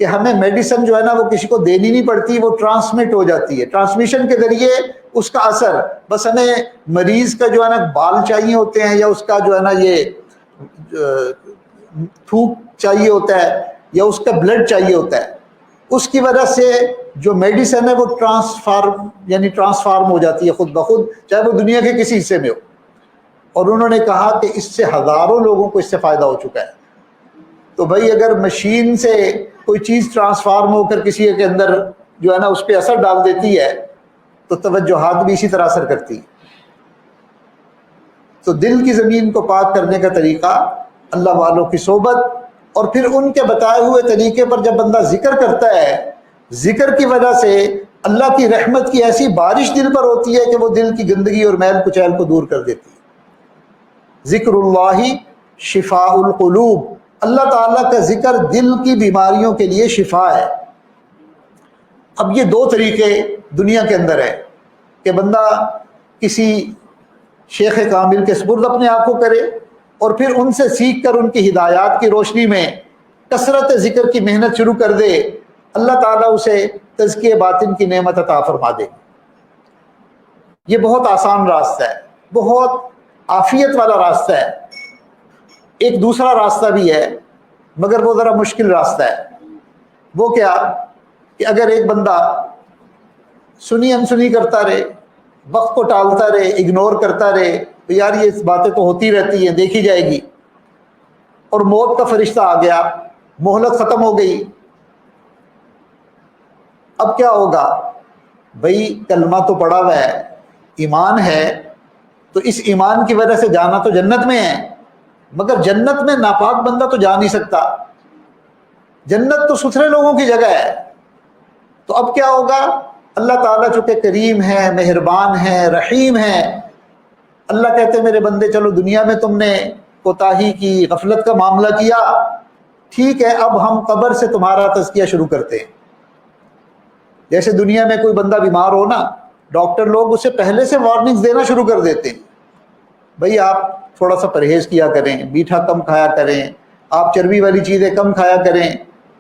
B: کہ ہمیں میڈیسن جو ہے نا وہ کسی کو دینی نہیں پڑتی، وہ ٹرانسمٹ ہو جاتی ہے، ٹرانسمیشن کے ذریعے اس کا اثر، بس ہمیں مریض کا جو ہے نا بال چاہیے ہوتے ہیں، یا اس کا جو ہے نا یہ تھوک چاہیے ہوتا ہے، یا اس کا بلڈ چاہیے ہوتا ہے، اس کی وجہ سے جو میڈیسن ہے وہ ٹرانسفارم ہو جاتی ہے خود بخود، چاہے وہ دنیا کے کسی حصے میں ہو۔ اور انہوں نے کہا کہ اس سے ہزاروں لوگوں کو اس سے فائدہ ہو چکا ہے۔ تو بھائی اگر مشین سے کوئی چیز ٹرانسفارم ہو کر کسی کے اندر جو ہے نا اس پہ اثر ڈال دیتی ہے، تو توجہات بھی اسی طرح اثر کرتی ہے۔ تو دل کی زمین کو پاک کرنے کا طریقہ اللہ والوں کی صحبت، اور پھر ان کے بتائے ہوئے طریقے پر جب بندہ ذکر کرتا ہے، ذکر کی وجہ سے اللہ کی رحمت کی ایسی بارش دل پر ہوتی ہے کہ وہ دل کی گندگی اور میل کچیل کو دور کر دیتی ہے۔ ذکر اللہ شفاء القلوب، اللہ تعالیٰ کا ذکر دل کی بیماریوں کے لیے شفا ہے۔ اب یہ دو طریقے دنیا کے اندر ہے کہ بندہ کسی شیخ کامل کے سپرد اپنے آپ کو کرے، اور پھر ان سے سیکھ کر ان کی ہدایات کی روشنی میں کثرت ذکر کی محنت شروع کر دے، اللہ تعالیٰ اسے تزکیہ باطن کی نعمت عطا فرما دے۔ یہ بہت آسان راستہ ہے، بہت عافیت والا راستہ ہے۔ ایک دوسرا راستہ بھی ہے مگر وہ ذرا مشکل راستہ ہے۔ وہ کیا کہ اگر ایک بندہ سنی انسنی کرتا رہے، وقت کو ٹالتا رہے، اگنور کرتا رہے، تو یار یہ باتیں تو ہوتی رہتی ہیں، دیکھی جائے گی، اور موت کا فرشتہ آ گیا، مہلت ختم ہو گئی، اب کیا ہوگا؟ بھئی کلمہ تو پڑا ہوا ہے، ایمان ہے، تو اس ایمان کی وجہ سے جانا تو جنت میں ہے، مگر جنت میں ناپاک بندہ تو جا نہیں سکتا، جنت تو ستھرے لوگوں کی جگہ ہے۔ تو اب کیا ہوگا؟ اللہ تعالیٰ چونکہ کریم ہے، مہربان ہے، رحیم ہے، اللہ کہتے ہیں میرے بندے چلو دنیا میں تم نے کوتاہی کی، غفلت کا معاملہ کیا، ٹھیک ہے، اب ہم قبر سے تمہارا تزکیہ شروع کرتے ہیں۔ جیسے دنیا میں کوئی بندہ بیمار ہو نا، ڈاکٹر لوگ اسے پہلے سے وارننگز دینا شروع کر دیتے ہیں، بھئی آپ تھوڑا سا پرہیز کیا کریں، میٹھا کم کھایا کریں، آپ چربی والی چیزیں کم کھایا کریں،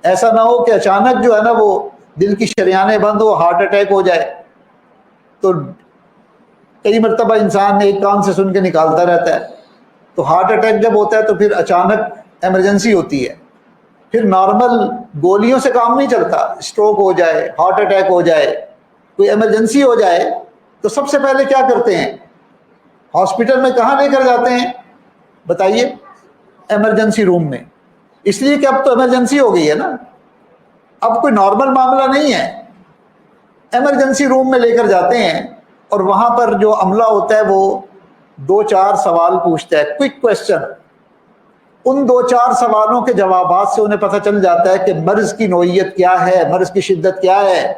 B: ایسا نہ ہو کہ اچانک جو ہے نا وہ دل کی شریانیں بند ہو، ہارٹ اٹیک ہو جائے۔ تو کئی مرتبہ انسان ایک کان سے سن کے نکالتا رہتا ہے، تو ہارٹ اٹیک جب ہوتا ہے تو پھر اچانک ایمرجنسی ہوتی ہے، پھر نارمل گولیوں سے کام نہیں چلتا، اسٹروک ہو جائے، ہارٹ اٹیک ہو جائے، کوئی ایمرجنسی ہو جائے تو سب سے پہلے کیا کرتے ہیں؟ ہاسپٹل میں کہاں لے کر جاتے ہیں بتائیے؟ ایمرجنسی روم میں، اس لیے کہ اب تو ایمرجنسی ہو گئی ہے نا، اب کوئی نارمل معاملہ نہیں ہے، ایمرجنسی روم میں لے کر جاتے ہیں، اور وہاں پر جو عملہ ہوتا ہے وہ 2-4 سوال پوچھتا ہے، کوئک کویسچن۔ ان 2-4 سوالوں کے جوابات سے انہیں پتہ چل جاتا ہے کہ مرض کی نوعیت کیا ہے، مرض کی شدت کیا ہے،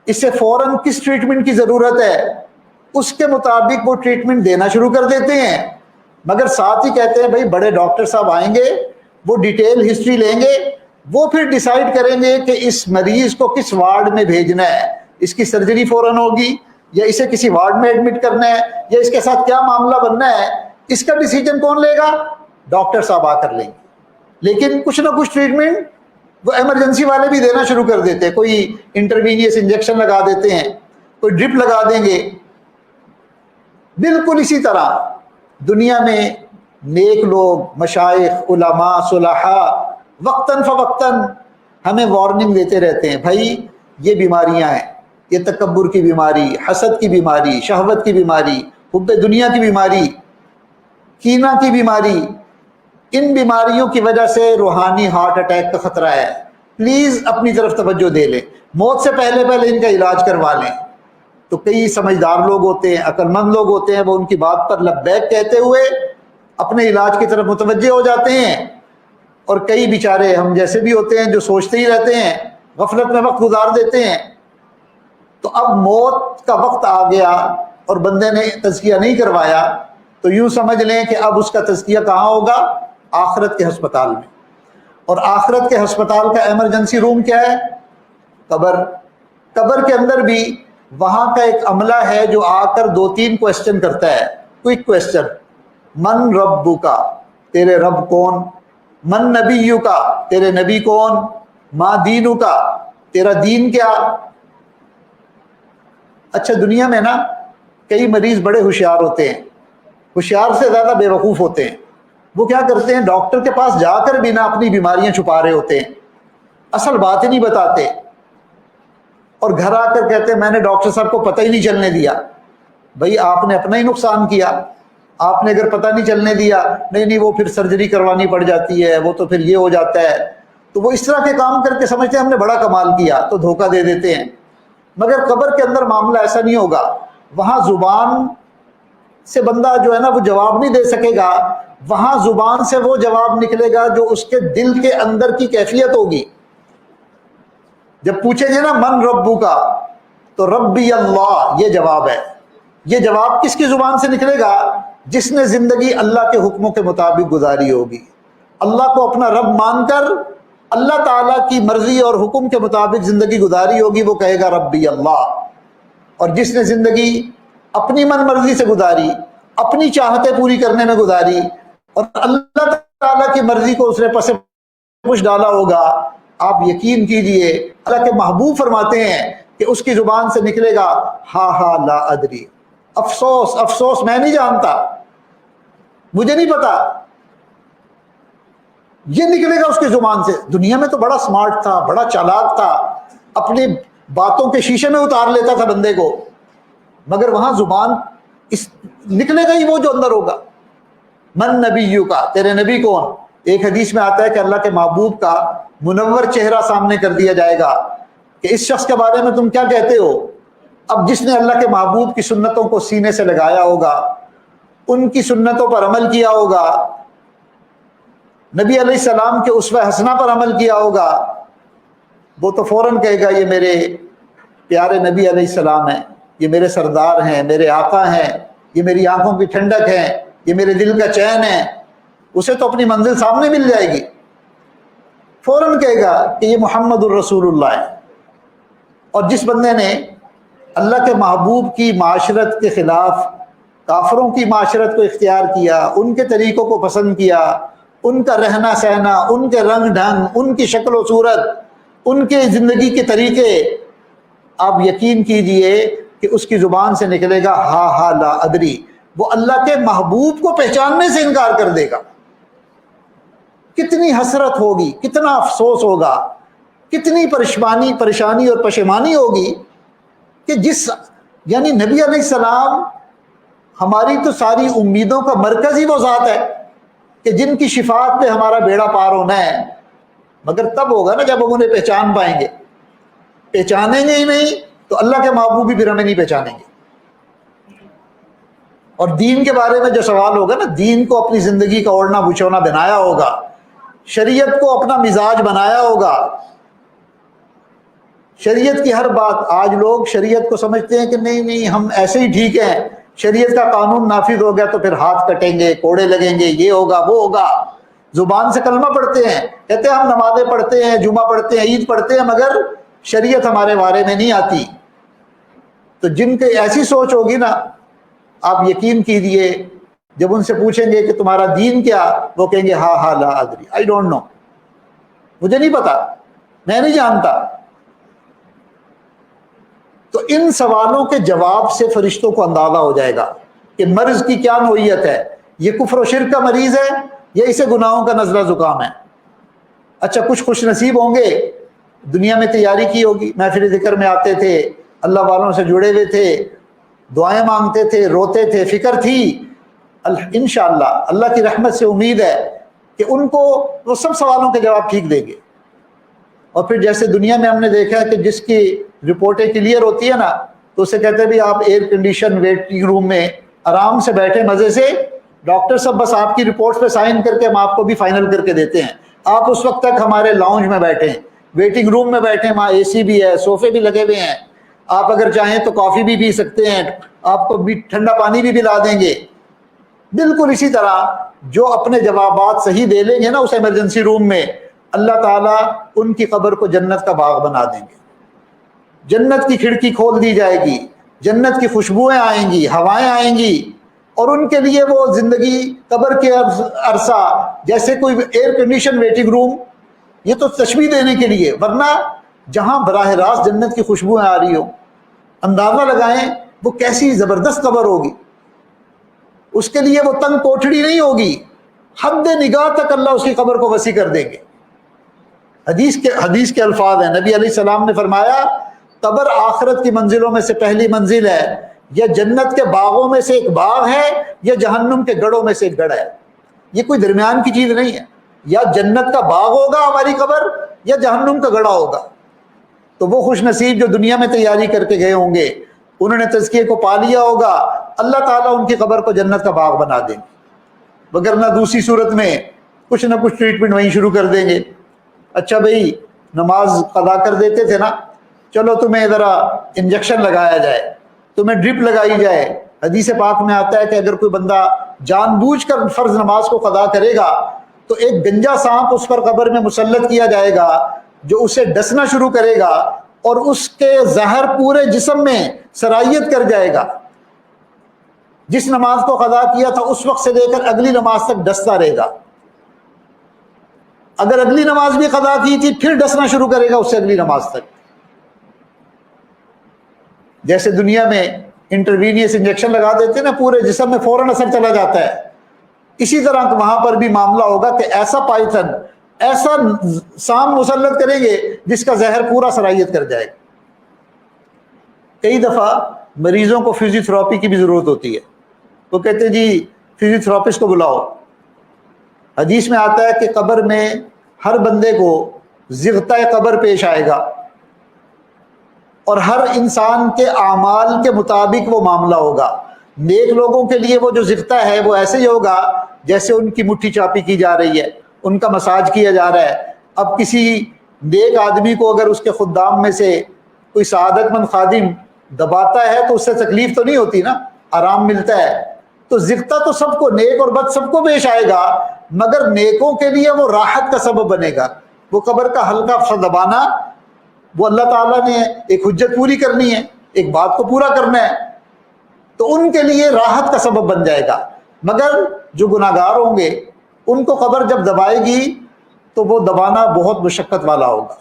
B: اس سے فوراً کس ٹریٹمنٹ کی ضرورت ہے، اس کے مطابق وہ ٹریٹمنٹ دینا شروع کر دیتے ہیں۔ مگر ساتھ ہی کہتے ہیں بھائی بڑے ڈاکٹر صاحب آئیں گے، وہ ڈیٹیل ہسٹری لیں گے، وہ پھر ڈیسائیڈ کریں گے کہ اس مریض کو کس وارڈ میں بھیجنا ہے، اس کی سرجری فوراً ہوگی یا اسے کسی وارڈ میں ایڈمٹ کرنا ہے، یا اس کے ساتھ کیا معاملہ بننا ہے، اس کا ڈیسیجن کون لے گا؟ ڈاکٹر صاحب آ کر لیں گے۔ لیکن کچھ نہ کچھ ٹریٹمنٹ وہ ایمرجنسی والے بھی دینا شروع کر دیتے ہیں، کوئی انٹروینئس انجیکشن لگا دیتے ہیں، کوئی ڈرپ لگا دیں گے۔ بالکل اسی طرح دنیا میں نیک لوگ، مشائخ، علماء، صلحاء وقتاً فوقتاً ہمیں وارننگ دیتے رہتے ہیں، بھائی یہ بیماریاں ہیں، یہ تکبر کی بیماری، حسد کی بیماری، شہوت کی بیماری، حب دنیا کی بیماری، کینہ کی بیماری، ان بیماریوں کی وجہ سے روحانی ہارٹ اٹیک کا خطرہ ہے، پلیز اپنی طرف توجہ دے لیں، موت سے پہلے پہلے ان کا علاج کروا لیں۔ تو کئی سمجھدار لوگ ہوتے ہیں، عقل مند لوگ ہوتے ہیں، وہ ان کی بات پر لبیک کہتے ہوئے اپنے علاج کی طرف متوجہ ہو جاتے ہیں، اور کئی بیچارے ہم جیسے بھی ہوتے ہیں جو سوچتے ہی رہتے ہیں، غفلت میں وقت گزار دیتے ہیں۔ تو اب موت کا وقت آ گیا اور بندے نے تزکیہ نہیں کروایا، تو یوں سمجھ لیں کہ اب اس کا تزکیہ کہاں ہوگا؟ آخرت کے ہسپتال میں۔ اور آخرت کے ہسپتال کا ایمرجنسی روم کیا ہے؟ قبر۔ قبر کے اندر بھی وہاں کا ایک عملہ ہے جو آ کر 2-3 کویسچن کرتا ہے، کوئک کویسچن۔ من ربک، تیرے رب کون؟ من نبیک، تیرے نبی کون؟ ما دینک، تیرا دین کیا؟ اچھا دنیا میں نا کئی مریض بڑے ہوشیار ہوتے ہیں، ہوشیار سے زیادہ بے وقوف ہوتے ہیں۔ وہ کیا کرتے ہیں؟ ڈاکٹر کے پاس جا کر بھی نہ اپنی بیماریاں چھپا رہے ہوتے ہیں، اصل بات ہی نہیں بتاتے، اور گھر آ کر کہتے ہیں میں نے ڈاکٹر صاحب کو پتہ ہی نہیں چلنے دیا۔ بھئی آپ نے اپنا ہی نقصان کیا، آپ نے اگر پتہ نہیں چلنے دیا، نہیں وہ پھر سرجری کروانی پڑ جاتی ہے، وہ تو پھر یہ ہو جاتا ہے، تو وہ اس طرح کے کام کر کے سمجھتے ہیں ہم نے بڑا کمال کیا، تو دھوکہ دے دیتے ہیں۔ مگر قبر کے اندر معاملہ ایسا نہیں ہوگا، وہاں زبان سے بندہ جو ہے نا وہ جواب نہیں دے سکے گا، وہاں زبان سے وہ جواب نکلے گا جو اس کے دل کے اندر کی کیفیت ہوگی۔ جب پوچھیں گے نا من ربو کا، تو ربی اللہ یہ جواب ہے۔ یہ جواب کس کی زبان سے نکلے گا؟ جس نے زندگی اللہ کے حکموں کے مطابق گزاری ہوگی، اللہ کو اپنا رب مان کر اللہ تعالیٰ کی مرضی اور حکم کے مطابق زندگی گزاری ہوگی، وہ کہے گا ربی اللہ۔ اور جس نے زندگی اپنی من مرضی سے گزاری، اپنی چاہتیں پوری کرنے میں گزاری، اور اللہ تعالیٰ کی مرضی کو اس نے پس پش ڈالا ہوگا، آپ یقین کیجئے اللہ کے محبوب فرماتے ہیں کہ اس کی زبان سے نکلے گا ہا لا ادری، افسوس افسوس میں نہیں جانتا، مجھے نہیں پتا، یہ نکلے گا اس کی زبان سے۔ دنیا میں تو بڑا سمارٹ تھا، بڑا چالاک تھا، اپنی باتوں کے شیشے میں اتار لیتا تھا بندے کو، مگر وہاں زبان نکلے گا ہی وہ جو اندر ہوگا۔ من نبیو کا، تیرے نبی کون؟ ایک حدیث میں آتا ہے کہ اللہ کے محبوب کا منور چہرہ سامنے کر دیا جائے گا کہ اس شخص کے بارے میں تم کیا کہتے ہو؟ اب جس نے اللہ کے محبوب کی سنتوں کو سینے سے لگایا ہوگا، ان کی سنتوں پر عمل کیا ہوگا، نبی علیہ السلام کے اسوہ حسنہ پر عمل کیا ہوگا، وہ تو فوراً کہے گا یہ میرے پیارے نبی علیہ السلام ہیں، یہ میرے سردار ہیں، میرے آقا ہیں، یہ میری آنکھوں کی ٹھنڈک ہے، یہ میرے دل کا چین ہے۔ اسے تو اپنی منزل سامنے مل جائے گی، فوراً کہے گا کہ یہ محمد الرسول اللہ ہے۔ اور جس بندے نے اللہ کے محبوب کی معاشرت کے خلاف کافروں کی معاشرت کو اختیار کیا، ان کے طریقوں کو پسند کیا، ان کا رہنا سہنا، ان کے رنگ ڈھنگ، ان کی شکل و صورت، ان کے زندگی کے طریقے، آپ یقین کیجئے کہ اس کی زبان سے نکلے گا ہا ہا لا ادری، وہ اللہ کے محبوب کو پہچاننے سے انکار کر دے گا۔ کتنی حسرت ہوگی، کتنا افسوس ہوگا، کتنی پریشانی اور پشیمانی ہوگی کہ یعنی نبی علیہ السلام ہماری تو ساری امیدوں کا مرکز ہی وہ ذات ہے کہ جن کی شفاعت پہ ہمارا بیڑا پار ہونا ہے، مگر تب ہوگا نا جب ہم انہیں پہچان پائیں گے۔ پہچانیں گے ہی نہیں تو اللہ کے محبوب بھی پھر ہمیں نہیں پہچانیں گے۔ اور دین کے بارے میں جو سوال ہوگا نا، دین کو اپنی زندگی کا اوڑھنا بچھونا بنایا ہوگا، شریعت کو اپنا مزاج بنایا ہوگا، شریعت کی ہر بات۔ آج لوگ شریعت کو سمجھتے ہیں کہ نہیں ہم ایسے ہی ٹھیک ہیں، شریعت کا قانون نافذ ہو گیا تو پھر ہاتھ کٹیں گے، کوڑے لگیں گے، یہ ہوگا وہ ہوگا۔ زبان سے کلمہ پڑھتے ہیں، کہتے ہیں ہم نمازیں پڑھتے ہیں، جمعہ پڑھتے ہیں، عید پڑھتے ہیں، مگر شریعت ہمارے بارے میں نہیں آتی۔ تو جن کی ایسی سوچ ہوگی نا، آپ یقین کیجئے جب ان سے پوچھیں گے کہ تمہارا دین کیا، وہ کہیں گے ہا ہا لا ادری، آئی ڈونٹ نو، مجھے نہیں پتا، میں نہیں جانتا۔ تو ان سوالوں کے جواب سے فرشتوں کو اندازہ ہو جائے گا کہ مرض کی کیا نوعیت ہے، یہ کفر و شرک کا مریض ہے یا اسے گناہوں کا نزلہ زکام ہے۔ اچھا، کچھ خوش نصیب ہوں گے، دنیا میں تیاری کی ہوگی، محفل ذکر میں آتے تھے، اللہ والوں سے جڑے ہوئے تھے، دعائیں مانگتے تھے، روتے تھے، فکر تھی، انشاءاللہ اللہ کی رحمت سے امید ہے کہ ان کو وہ سب سوالوں کے جواب ٹھیک دیں گے۔ اور پھر جیسے دنیا میں ہم نے دیکھا ہے کہ جس کی رپورٹیں کلیئر ہوتی ہے نا، تو اسے کہتے ہیں بھی آپ ایئر کنڈیشن ویٹنگ روم میں آرام سے بیٹھے مزے سے، ڈاکٹر صاحب بس آپ کی رپورٹس پہ سائن کر کے ہم آپ کو بھی فائنل کر کے دیتے ہیں، آپ اس وقت تک ہمارے لاؤنج میں بیٹھے ہیں، ویٹنگ روم میں بیٹھے ہیں، وہاں اے سی بھی ہے، صوفے بھی لگے ہوئے ہیں، آپ اگر چاہیں تو کافی بھی پی سکتے ہیں، آپ کو بھی ٹھنڈا پانی بھی پلا دیں گے۔ بالکل اسی طرح جو اپنے جوابات صحیح دے لیں گے نا اس ایمرجنسی روم میں، اللہ تعالیٰ ان کی قبر کو جنت کا باغ بنا دیں گے، جنت کی کھڑکی کھول دی جائے گی، جنت کی خوشبوئیں آئیں گی، ہوائیں آئیں گی، اور ان کے لیے وہ زندگی قبر کے عرصہ جیسے کوئی ایئر کنڈیشن ویٹنگ روم، یہ تو تشبیہ دینے کے لیے، ورنہ جہاں براہ راست جنت کی خوشبوئیں آ رہی ہوں، اندازہ لگائیں وہ کیسی زبردست قبر ہوگی۔ اس کے لیے وہ تنگ کوٹھڑی نہیں ہوگی، حد نگاہ تک اللہ اس کی قبر کو وسیع کر دیں گے۔ حدیث کے الفاظ ہیں، نبی علیہ السلام نے فرمایا قبر آخرت کی منزلوں میں سے پہلی منزل ہے، یا جنت کے باغوں میں سے ایک باغ ہے یا جہنم کے گڑھوں میں سے ایک گڑھ ہے، یہ کوئی درمیان کی چیز نہیں ہے، یا جنت کا باغ ہوگا ہماری قبر یا جہنم کا گڑھا ہوگا۔ تو وہ خوش نصیب جو دنیا میں تیاری کر کے گئے ہوں گے، انہوں نے تزکیے کو پا لیا ہوگا، اللہ تعالیٰ ان کی قبر کو جنت کا باغ بنا دیں گے، وگرنہ دوسری صورت میں کچھ نہ کچھ ٹریٹمنٹ وہیں شروع کر دیں گے۔ اچھا بھئی نماز قضا کر دیتے تھے نا، چلو تمہیں ذرا انجیکشن لگایا جائے، تمہیں ڈرپ لگائی جائے۔ حدیث پاک میں آتا ہے کہ اگر کوئی بندہ جان بوجھ کر فرض نماز کو قضا کرے گا تو ایک گنجا سانپ اس پر قبر میں مسلط کیا جائے گا جو اسے ڈسنا شروع کرے گا اور اس کے زہر پورے جسم میں سرائیت کر جائے گا۔ جس نماز کو قضا کیا تھا اس وقت سے لے کر اگلی نماز تک ڈستا رہے گا، اگر اگلی نماز بھی قضا کی تھی پھر ڈسنا شروع کرے گا اس سے اگلی نماز تک۔ جیسے دنیا میں انٹروینیس انجیکشن لگا دیتے ہیں نا، پورے جسم میں فوراً اثر چلا جاتا ہے، اسی طرح وہاں پر بھی معاملہ ہوگا کہ ایسا پائتھن، ایسا سام مسلط کریں گے جس کا زہر پورا سرائیت کر جائے گا۔ کئی دفعہ مریضوں کو فزیوتھراپی کی بھی ضرورت ہوتی ہے، وہ کہتے ہیں جی فزیوتھراپسٹ کو بلاؤ۔ حدیث میں آتا ہے کہ قبر میں ہر بندے کو ضغطہ قبر پیش آئے گا، اور ہر انسان کے اعمال کے مطابق وہ معاملہ ہوگا۔ نیک لوگوں کے لیے وہ جو ضغطہ ہے وہ ایسے ہی ہوگا جیسے ان کی مٹھی چاپی کی جا رہی ہے، ان کا مساج کیا جا رہا ہے۔ اب کسی نیک آدمی کو اگر اس کے خدام میں سے کوئی سعادت مند خادم دباتا ہے تو اس سے تکلیف تو نہیں ہوتی نا، آرام ملتا ہے۔ تو ضغطہ تو سب کو، نیک اور بد سب کو پیش آئے گا، مگر نیکوں کے لیے وہ راحت کا سبب بنے گا۔ وہ قبر کا ہلکا سا دبانا وہ اللہ تعالیٰ نے ایک حجت پوری کرنی ہے، ایک بات کو پورا کرنا ہے، تو ان کے لیے راحت کا سبب بن جائے گا۔ مگر جو گناہ گار ہوں گے ان کو قبر جب دبائے گی تو وہ دبانا بہت مشقت والا ہوگا،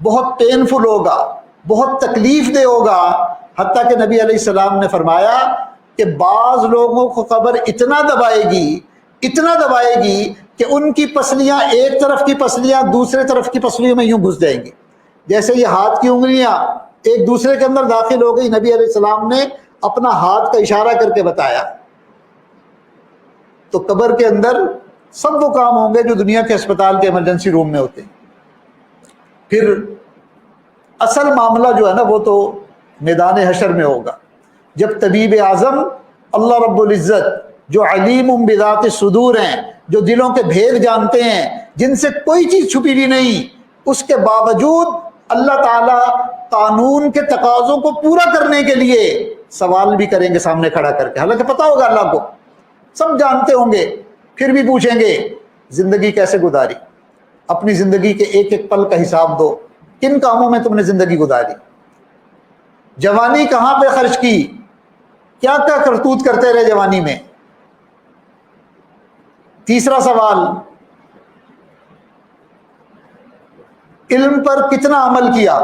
B: بہت پینفل ہوگا، بہت تکلیف دہ ہوگا۔ حتیٰ کہ نبی علیہ السلام نے فرمایا کہ بعض لوگوں کو قبر اتنا دبائے گی کہ ان کی پسلیاں، ایک طرف کی پسلیاں دوسرے طرف کی پسلیوں میں یوں گھس جائیں گی، جیسے یہ ہاتھ کی انگلیاں ایک دوسرے کے اندر داخل ہو گئی۔ نبی علیہ السلام نے اپنا ہاتھ کا اشارہ کر کے بتایا۔ تو قبر کے اندر سب وہ کام ہوں گے جو دنیا کے اسپتال کے ایمرجنسی روم میں ہوتے ہیں۔ پھر اصل معاملہ جو ہے نا وہ تو میدان حشر میں ہوگا، جب طبیب اعظم اللہ رب العزت جو علیم بذات الصدور ہیں، جو دلوں کے بھید جانتے ہیں، جن سے کوئی چیز چھپی بھی نہیں، اس کے باوجود اللہ تعالیٰ قانون کے تقاضوں کو پورا کرنے کے لیے سوال بھی کریں گے سامنے کھڑا کر کے، حالانکہ پتہ ہوگا اللہ کو، سب جانتے ہوں گے، پھر بھی پوچھیں گے زندگی کیسے گزاری، اپنی زندگی کے ایک ایک پل کا حساب دو، کن کاموں میں تم نے زندگی گزاری، جوانی کہاں پہ خرچ کی، کیا کیا کرتوت کرتے رہے جوانی میں۔ تیسرا سوال، علم پر کتنا عمل کیا۔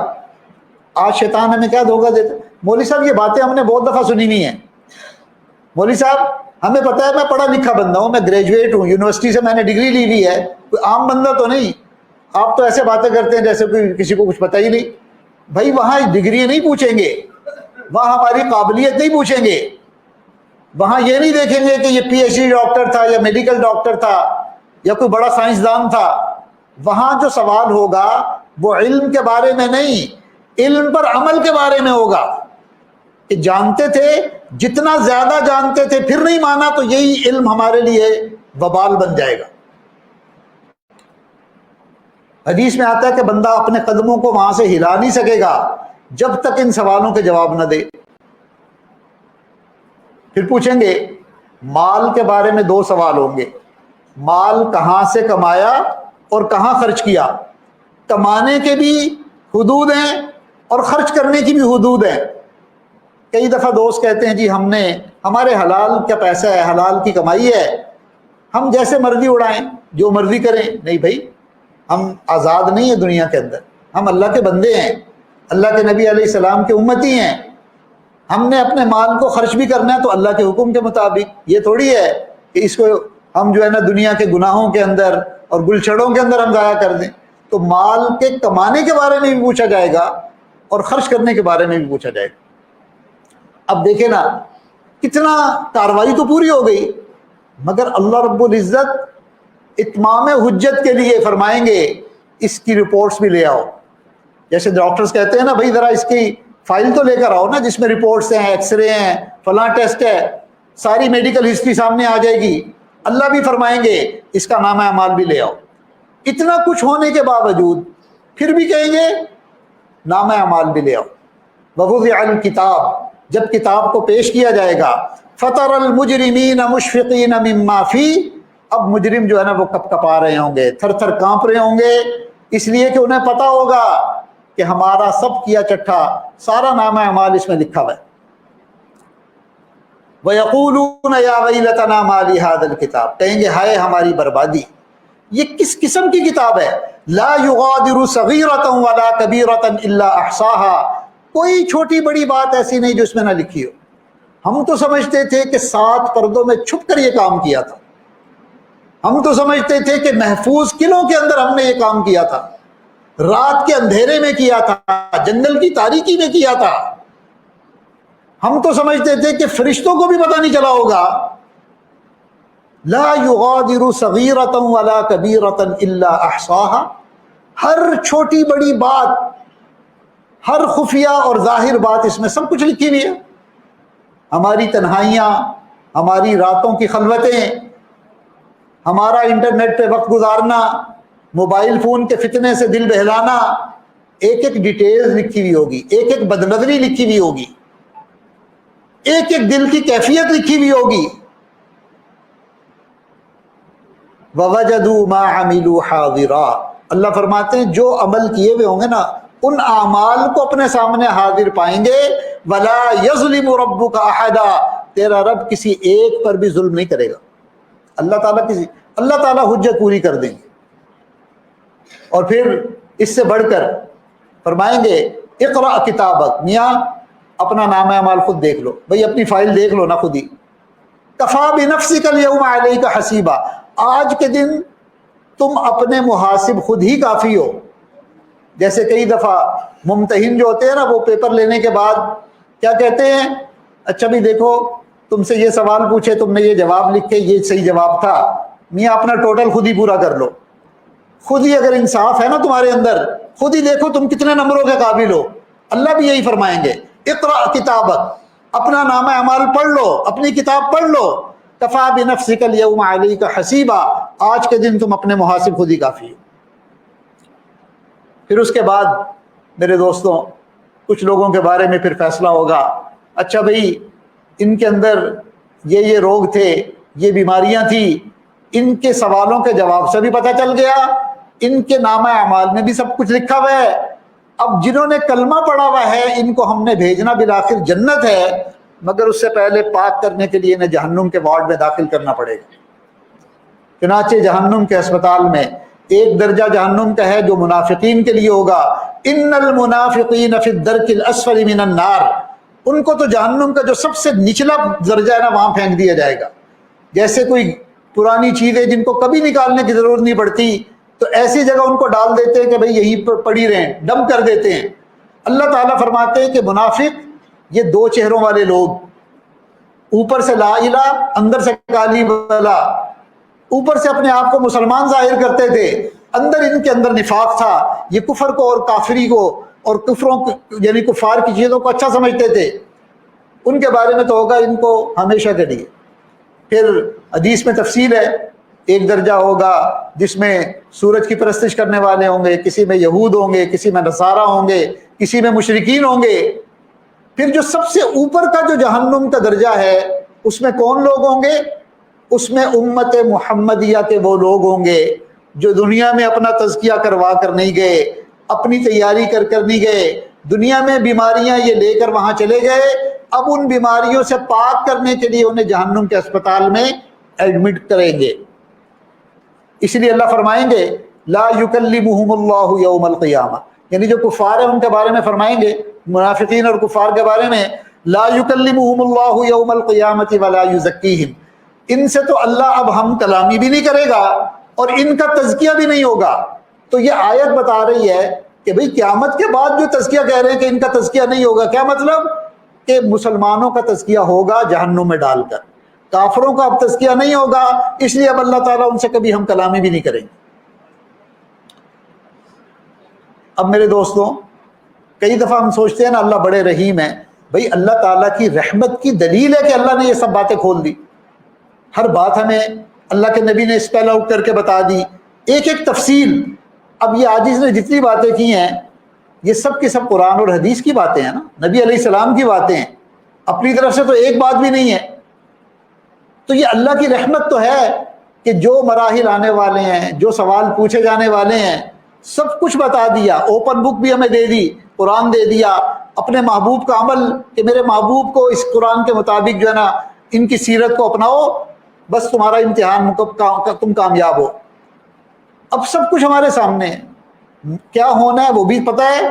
B: آج شیطان ہمیں کیا دھوکہ دیتا ہے، مولوی صاحب یہ باتیں ہم نے بہت دفعہ سنی ہوئی ہیں، مولوی صاحب ہمیں پتہ ہے میں پڑھا لکھا بندہ ہوں، میں گریجویٹ ہوں، یونیورسٹی سے میں نے ڈگری لی ہوئی ہے، کوئی عام بندہ تو نہیں، آپ تو ایسے باتیں کرتے ہیں جیسے کوئی کسی کو کچھ پتہ ہی نہیں۔ بھائی وہاں ڈگری نہیں پوچھیں گے، وہاں ہماری قابلیت نہیں پوچھیں گے، وہاں یہ نہیں دیکھیں گے کہ یہ پی ایچ ڈی ڈاکٹر تھا یا میڈیکل ڈاکٹر تھا یا کوئی بڑا سائنسدان تھا۔ وہاں جو سوال ہوگا وہ علم کے بارے میں نہیں، علم پر عمل کے بارے میں ہوگا، کہ جانتے تھے، جتنا زیادہ جانتے تھے پھر نہیں مانا تو یہی علم ہمارے لیے وبال بن جائے گا۔ حدیث میں آتا ہے کہ بندہ اپنے قدموں کو وہاں سے ہلا نہیں سکے گا جب تک ان سوالوں کے جواب نہ دے۔ پھر پوچھیں گے مال کے بارے میں 2 سوال ہوں گے، مال کہاں سے کمایا اور کہاں خرچ کیا۔ کمانے کے بھی حدود ہیں اور خرچ کرنے کی بھی حدود ہیں۔ کئی دفعہ دوست کہتے ہیں جی ہمارے حلال کا پیسہ ہے، حلال کی کمائی ہے، ہم جیسے مرضی اڑائیں، جو مرضی کریں۔ نہیں بھائی، ہم آزاد نہیں ہیں دنیا کے اندر، ہم اللہ کے بندے ہیں، اللہ کے نبی علیہ السلام کے امتی ہیں۔ ہم نے اپنے مال کو خرچ بھی کرنا ہے تو اللہ کے حکم کے مطابق، یہ تھوڑی ہے کہ اس کو ہم جو ہے نا دنیا کے گناہوں کے اندر اور گلچھڑوں کے اندر ہم ضائع کر دیں۔ تو مال کے کمانے کے بارے میں بھی پوچھا جائے گا اور خرچ کرنے کے بارے میں بھی پوچھا جائے گا۔ اب دیکھیں نا کتنا کاروائی تو پوری ہو گئی، مگر اللہ رب العزت اتمام حجت کے لیے فرمائیں گے اس کی رپورٹس بھی لے آؤ۔ جیسے ڈاکٹرز کہتے ہیں نا بھائی ذرا اس کی فائل تو لے کر آؤ نا، جس میں رپورٹس ہیں، ایکس رے ہیں، فلاں ٹیسٹ ہے، ساری میڈیکل ہسٹری سامنے آ جائے گی۔ اللہ بھی فرمائیں گے اس کا نامہ اعمال بھی لے آؤ۔ اتنا کچھ ہونے کے باوجود پھر بھی کہیں گے نامہ اعمال بھی لے آؤ۔ ووضع الکتاب، جب کتاب کو پیش کیا جائے گا، فَتَرَ الْمُجْرِمِينَ مُشْفِقِينَ مِمَّا فِيهِ، اب مجرم جو ہے نا وہ کپ کپا رہے ہوں گے، تھر تھر کانپ رہے ہوں گے، اس لیے کہ انہیں پتہ ہوگا کہ ہمارا سب کیا چٹھا، سارا نامہ اعمال اس میں لکھا ہوا ہے۔ وَيَقُولُونَ يَا وَيْلَتَنَا مَا لِهَذَا الْكِتَابِ، کہیں گے ہائے ہماری بربادی، یہ کس قسم کی کتاب ہے؟ لا يغادر صغیرۃ ولا کبیرۃ الا احصاها، کوئی چھوٹی بڑی بات ایسی نہیں جو اس میں نہ لکھی ہو۔ ہم تو سمجھتے تھے کہ 7 پردوں میں چھپ کر یہ کام کیا تھا، ہم تو سمجھتے تھے کہ محفوظ قلعوں کے اندر ہم نے یہ کام کیا تھا، رات کے اندھیرے میں کیا تھا، جنگل کی تاریکی میں کیا تھا، ہم تو سمجھتے تھے کہ فرشتوں کو بھی پتہ نہیں چلا ہوگا۔ لا یغادر صغیرۃ ولا کبیرۃ الا احصاها، ہر چھوٹی بڑی بات، ہر خفیہ اور ظاہر بات اس میں سب کچھ لکھی ہوئی ہے۔ ہماری تنہائیاں، ہماری راتوں کی خلوتیں، ہمارا انٹرنیٹ پہ وقت گزارنا، موبائل فون کے فتنے سے دل بہلانا، ایک ایک ڈیٹیل لکھی ہوئی ہوگی، ایک ایک بدنظری لکھی ہوئی ہوگی، ایک ایک دل کی کیفیت لکھی ہوئی ہوگی۔ وَوَجَدُوا مَا عَمِلُوا حَاضِرًا، اللہ فرماتے ہیں جو عمل کیے ہوئے ہوں گے نا ان اعمال کو اپنے سامنے حاضر پائیں گے. ولا یظلم ربک احدا، تیرا رب کسی ایک پر بھی ظلم نہیں کرے گا. اللہ تعالیٰ حجت پوری کر دیں گے. اور پھر اس سے بڑھ کر فرمائیں گے اقرأ کتابک، میاں اپنا نامہ اعمال خود دیکھ لو. بھئی اپنی فائل دیکھ لو نا خود ہی. کفا بنفسک الیوم علیک حسیبا، آج کے دن تم اپنے محاسب خود ہی کافی ہو. جیسے کئی دفعہ ممتحن جو ہوتے ہیں نا، وہ پیپر لینے کے بعد کیا کہتے ہیں، اچھا بھی دیکھو تم سے یہ سوال پوچھے، تم نے یہ جواب لکھے، یہ صحیح جواب تھا. میاں اپنا ٹوٹل خود ہی پورا کر لو. خود ہی اگر انصاف ہے نا تمہارے اندر، خود ہی دیکھو تم کتنے نمبروں کے قابل ہو. اللہ بھی یہی فرمائیں گے اقرأ کتابک، اپنا نامہ اعمال پڑھ لو، اپنی کتاب پڑھ لو. کفا بنفسک الیوم علیک حسیبا، آج کے دن تم اپنے محاسب خود ہی کافی ہو. پھر اس کے بعد میرے دوستوں کچھ لوگوں کے بارے میں پھر فیصلہ ہوگا. اچھا بھئی ان کے اندر یہ روگ تھے، یہ بیماریاں تھیں، ان کے سوالوں کے جواب سے بھی پتہ چل گیا، ان کے نامہ اعمال میں بھی سب کچھ لکھا ہوا ہے. اب جنہوں نے کلمہ پڑھا ہوا ہے ان کو ہم نے بھیجنا بالآخر جنت ہے، مگر اس سے پہلے پاک کرنے کے لیے انہیں جہنم کے وارڈ میں داخل کرنا پڑے گا. چنانچہ جہنم کے ہسپتال میں ایک درجہ جہنم کا ہے جو منافقین کے لیے ہوگا. ان المنافقین فی الدرک الاسفل من النار، ان کو تو جہنم کا جو سب سے نچلا درجہ ہے نا وہاں پھینک دیا جائے گا. جیسے کوئی پرانی چیزیں جن کو کبھی نکالنے کی ضرورت نہیں پڑتی، تو ایسی جگہ ان کو ڈال دیتے ہیں کہ بھئی یہیں پر پڑی رہیں، ڈم کر دیتے ہیں. اللہ تعالیٰ فرماتے ہیں کہ منافق یہ دو چہروں والے لوگ، اوپر سے لا الہ، اندر سے کالی بلا. اوپر سے اپنے آپ کو مسلمان ظاہر کرتے تھے، اندر ان کے اندر نفاق تھا. یہ کفر کو اور کافری کو اور کفروں یعنی کفار کی چیزوں کو اچھا سمجھتے تھے. ان کے بارے میں تو ہوگا ان کو ہمیشہ کے لیے. پھر حدیث میں تفصیل ہے، ایک درجہ ہوگا جس میں سورج کی پرستش کرنے والے ہوں گے، کسی میں یہود ہوں گے، کسی میں نصارہ ہوں گے، کسی میں مشرکین ہوں گے. پھر جو سب سے اوپر کا جو جہنم کا درجہ ہے اس میں کون لوگ ہوں گے؟ اس میں امت محمدیہ کے وہ لوگ ہوں گے جو دنیا میں اپنا تزکیہ کروا کر نہیں گئے، اپنی تیاری کر نہیں گئے. دنیا میں بیماریاں یہ لے کر وہاں چلے گئے، اب ان بیماریوں سے پاک کرنے کے لیے انہیں جہنم کے اسپتال میں ایڈمٹ کریں گے. اس لیے اللہ فرمائیں گے لا یکلمہم اللہ یوم القیامہ، یعنی جو کفار ہیں ان کے بارے میں فرمائیں گے، منافقین اور کفار کے بارے میں، لا یکلمہم اللہ یوم القیامۃ ولا یزکیہم، ان سے تو اللہ اب ہم کلامی بھی نہیں کرے گا اور ان کا تزکیہ بھی نہیں ہوگا. تو یہ آیت بتا رہی ہے کہ بھئی قیامت کے بعد جو تزکیہ کہہ رہے ہیں کہ ان کا تزکیہ نہیں ہوگا، کیا مطلب؟ کہ مسلمانوں کا تزکیہ ہوگا جہنم میں ڈال کر، کافروں کا اب تزکیہ نہیں ہوگا. اس لیے اب اللہ تعالیٰ ان سے کبھی ہم کلامی بھی نہیں کریں گے. اب میرے دوستوں کئی دفعہ ہم سوچتے ہیں نا اللہ بڑے رحیم ہیں. بھئی اللہ تعالیٰ کی رحمت کی دلیل ہے کہ اللہ نے یہ سب باتیں کھول دی. ہر بات ہمیں اللہ کے نبی نے اسپیل آؤٹ کر کے بتا دی، ایک ایک تفصیل. اب یہ عاجز نے جتنی باتیں کی ہیں یہ سب کی سب قرآن اور حدیث کی باتیں ہیں نا، نبی علیہ السلام کی باتیں ہیں، اپنی طرف سے تو ایک بات بھی نہیں ہے. تو یہ اللہ کی رحمت تو ہے کہ جو مراحل آنے والے ہیں، جو سوال پوچھے جانے والے ہیں، سب کچھ بتا دیا. اوپن بک بھی ہمیں دے دی، قرآن دے دیا، اپنے محبوب کا عمل کہ میرے محبوب کو اس قرآن کے مطابق جو ہے نا ان کی سیرت کو اپناؤ، بس تمہارا امتحان تم کامیاب ہو. اب سب کچھ ہمارے سامنے ہے، کیا ہونا ہے وہ بھی پتہ ہے،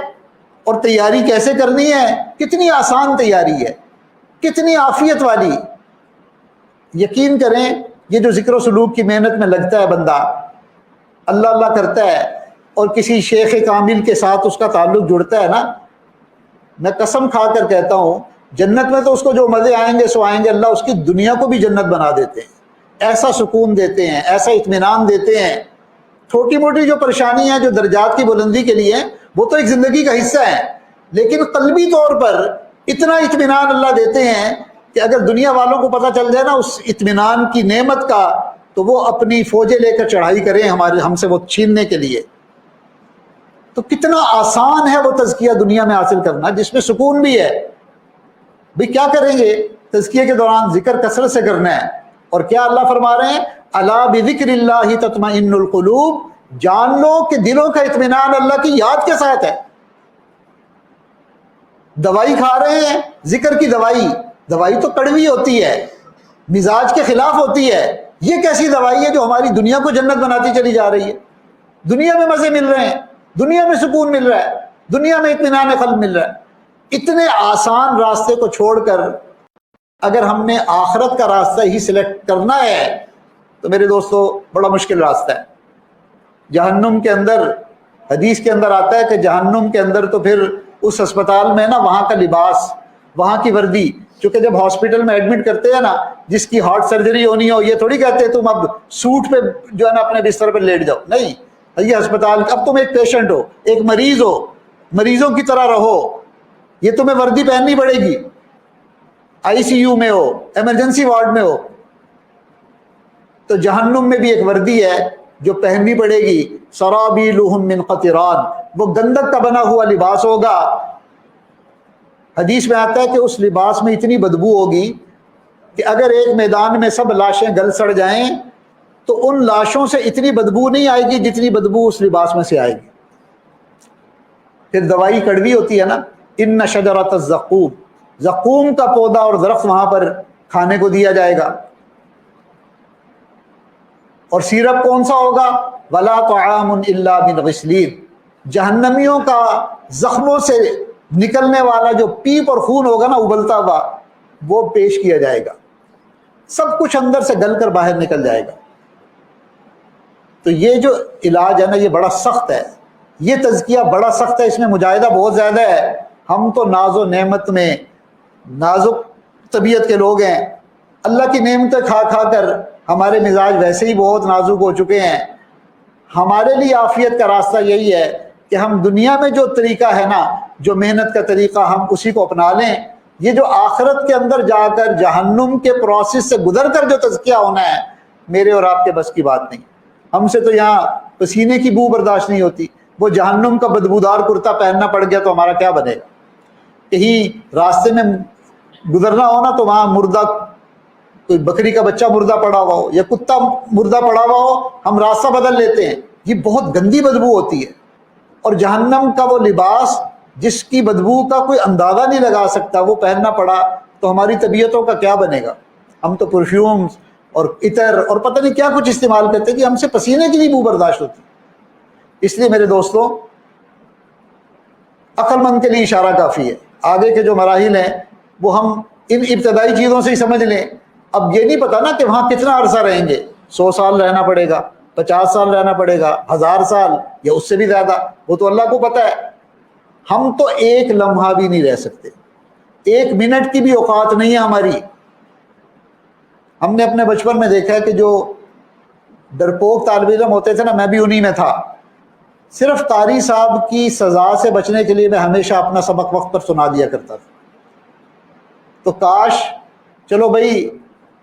B: اور تیاری کیسے کرنی ہے، کتنی آسان تیاری ہے، کتنی عافیت والی. یقین کریں یہ جو ذکر و سلوک کی محنت میں لگتا ہے بندہ، اللہ اللہ کرتا ہے اور کسی شیخ کامل کے ساتھ اس کا تعلق جڑتا ہے نا، میں قسم کھا کر کہتا ہوں جنت میں تو اس کو جو مزے آئیں گے سو آئیں گے، اللہ اس کی دنیا کو بھی جنت بنا دیتے ہیں. ایسا سکون دیتے ہیں، ایسا اطمینان دیتے ہیں. چھوٹی موٹی جو پریشانی ہیں جو درجات کی بلندی کے لیے ہیں وہ تو ایک زندگی کا حصہ ہے، لیکن قلبی طور پر اتنا اطمینان اللہ دیتے ہیں کہ اگر دنیا والوں کو پتہ چل جائے نا اس اطمینان کی نعمت کا تو وہ اپنی فوجیں لے کر چڑھائی کریں ہم سے وہ چھیننے کے لیے. تو کتنا آسان ہے وہ تزکیہ دنیا میں حاصل کرنا جس میں سکون بھی ہے. بھئی کیا کریں گے تزکیے کے دوران؟ ذکر کثرت سے کرنا ہے. اور کیا اللہ فرما رہے ہیں الا بذکر اللہ تطمئن القلوب، جان لو کہ دلوں کا اطمینان اللہ کی یاد کے ساتھ ہے. دوائی کھا رہے ہیں، ذکر کی دوائی تو کڑوی ہوتی ہے، مزاج کے خلاف ہوتی ہے. یہ کیسی دوائی ہے جو ہماری دنیا کو جنت بناتی چلی جا رہی ہے؟ دنیا میں مزے مل رہے ہیں، دنیا میں سکون مل رہا ہے، دنیا میں اطمینان قلب مل رہا ہے. اتنے آسان راستے کو چھوڑ کر اگر ہم نے آخرت کا راستہ ہی سلیکٹ کرنا ہے تو میرے دوستو بڑا مشکل راستہ ہے. جہنم کے اندر، حدیث کے اندر آتا ہے کہ جہنم کے اندر تو پھر اس ہسپتال میں نا وہاں کا لباس، وہاں کی وردی، چونکہ جب ہاسپٹل میں ایڈمٹ کرتے ہیں نا، جس کی ہارٹ سرجری ہونی ہو، یہ تھوڑی کہتے ہیں تم اب سوٹ پہ جو ہے نا اپنے بستر پہ لیٹ جاؤ. نہیں، یہ ہسپتال، اب تم ایک پیشنٹ ہو، ایک مریض ہو، مریضوں کی طرح رہو. یہ تمہیں وردی پہننی پڑے گی. آئی سی یو میں ہو، ایمرجنسی وارڈ میں ہو، تو جہنم میں بھی ایک وردی ہے جو پہننی پڑے گی. سرابیلہم من قطران، وہ گندک کا بنا ہوا لباس ہوگا. حدیث میں آتا ہے کہ اس لباس میں اتنی بدبو ہوگی کہ اگر ایک میدان میں سب لاشیں گل سڑ جائیں تو ان لاشوں سے اتنی بدبو نہیں آئے گی جتنی بدبو اس لباس میں سے آئے گی. پھر دوائی کڑوی ہوتی ہے نا. ان شجرۃ الزقوم، زقوم کا پودا اور درخت وہاں پر کھانے کو دیا جائے گا. اور سیرپ کون سا ہوگا؟ ولا طعام الا من غسلین، جہنمیوں کا زخموں سے نکلنے والا جو پیپ اور خون ہوگا نا ابلتا ہوا، وہ پیش کیا جائے گا. سب کچھ اندر سے گل کر باہر نکل جائے گا. تو یہ جو علاج ہے نا یہ بڑا سخت ہے، یہ تزکیہ بڑا سخت ہے، اس میں مجاہدہ بہت زیادہ ہے. ہم تو ناز و نعمت میں نازک طبیعت کے لوگ ہیں، اللہ کی نعمتیں کھا کھا کر ہمارے مزاج ویسے ہی بہت نازک ہو چکے ہیں. ہمارے لیے عافیت کا راستہ یہی ہے کہ ہم دنیا میں جو طریقہ ہے نا، جو محنت کا طریقہ، ہم اسی کو اپنا لیں. یہ جو آخرت کے اندر جا کر جہنم کے پروسیس سے گزر کر جو تزکیہ ہونا ہے، میرے اور آپ کے بس کی بات نہیں. ہم سے تو یہاں پسینے کی بو برداشت نہیں ہوتی، وہ جہنم کا بدبودار کرتا پہننا پڑ گیا تو ہمارا کیا بنے گا؟ کہیں راستے میں گزرنا ہو نا تو وہاں مردہ، کوئی بکری کا بچہ مردہ پڑا ہوا ہو یا کتا مردہ پڑا ہوا ہو، ہم راستہ بدل لیتے ہیں. یہ بہت گندی بدبو ہوتی ہے. اور جہنم کا وہ لباس جس کی بدبو کا کوئی اندازہ نہیں لگا سکتا، وہ پہننا پڑا تو ہماری طبیعتوں کا کیا بنے گا؟ ہم تو پرفیومز اور عطر اور پتہ نہیں کیا کچھ استعمال کرتے کہ ہم سے پسینے کی بھی بو برداشت ہوتی. اس لیے میرے دوستوں، عقل مند کے لیے اشارہ کافی ہے. آگے کے جو مراحل ہیں وہ ہم ان ابتدائی چیزوں سے ہی سمجھ لیں. اب یہ نہیں پتا نا کہ وہاں کتنا عرصہ رہیں گے، 100 سال رہنا پڑے گا، 50 سال رہنا پڑے گا، 1000 سال یا اس سے بھی زیادہ، وہ تو اللہ کو پتہ ہے. ہم تو ایک لمحہ بھی نہیں رہ سکتے، 1 منٹ کی بھی اوقات نہیں ہے ہماری. ہم نے اپنے بچپن میں دیکھا ہے کہ جو ڈرپوک طالب علم ہوتے تھے نا، میں بھی انہی میں تھا. صرف قاری صاحب کی سزا سے بچنے کے لیے میں ہمیشہ اپنا سبق وقت پر سنا دیا کرتا تھا. تو کاش چلو بھائی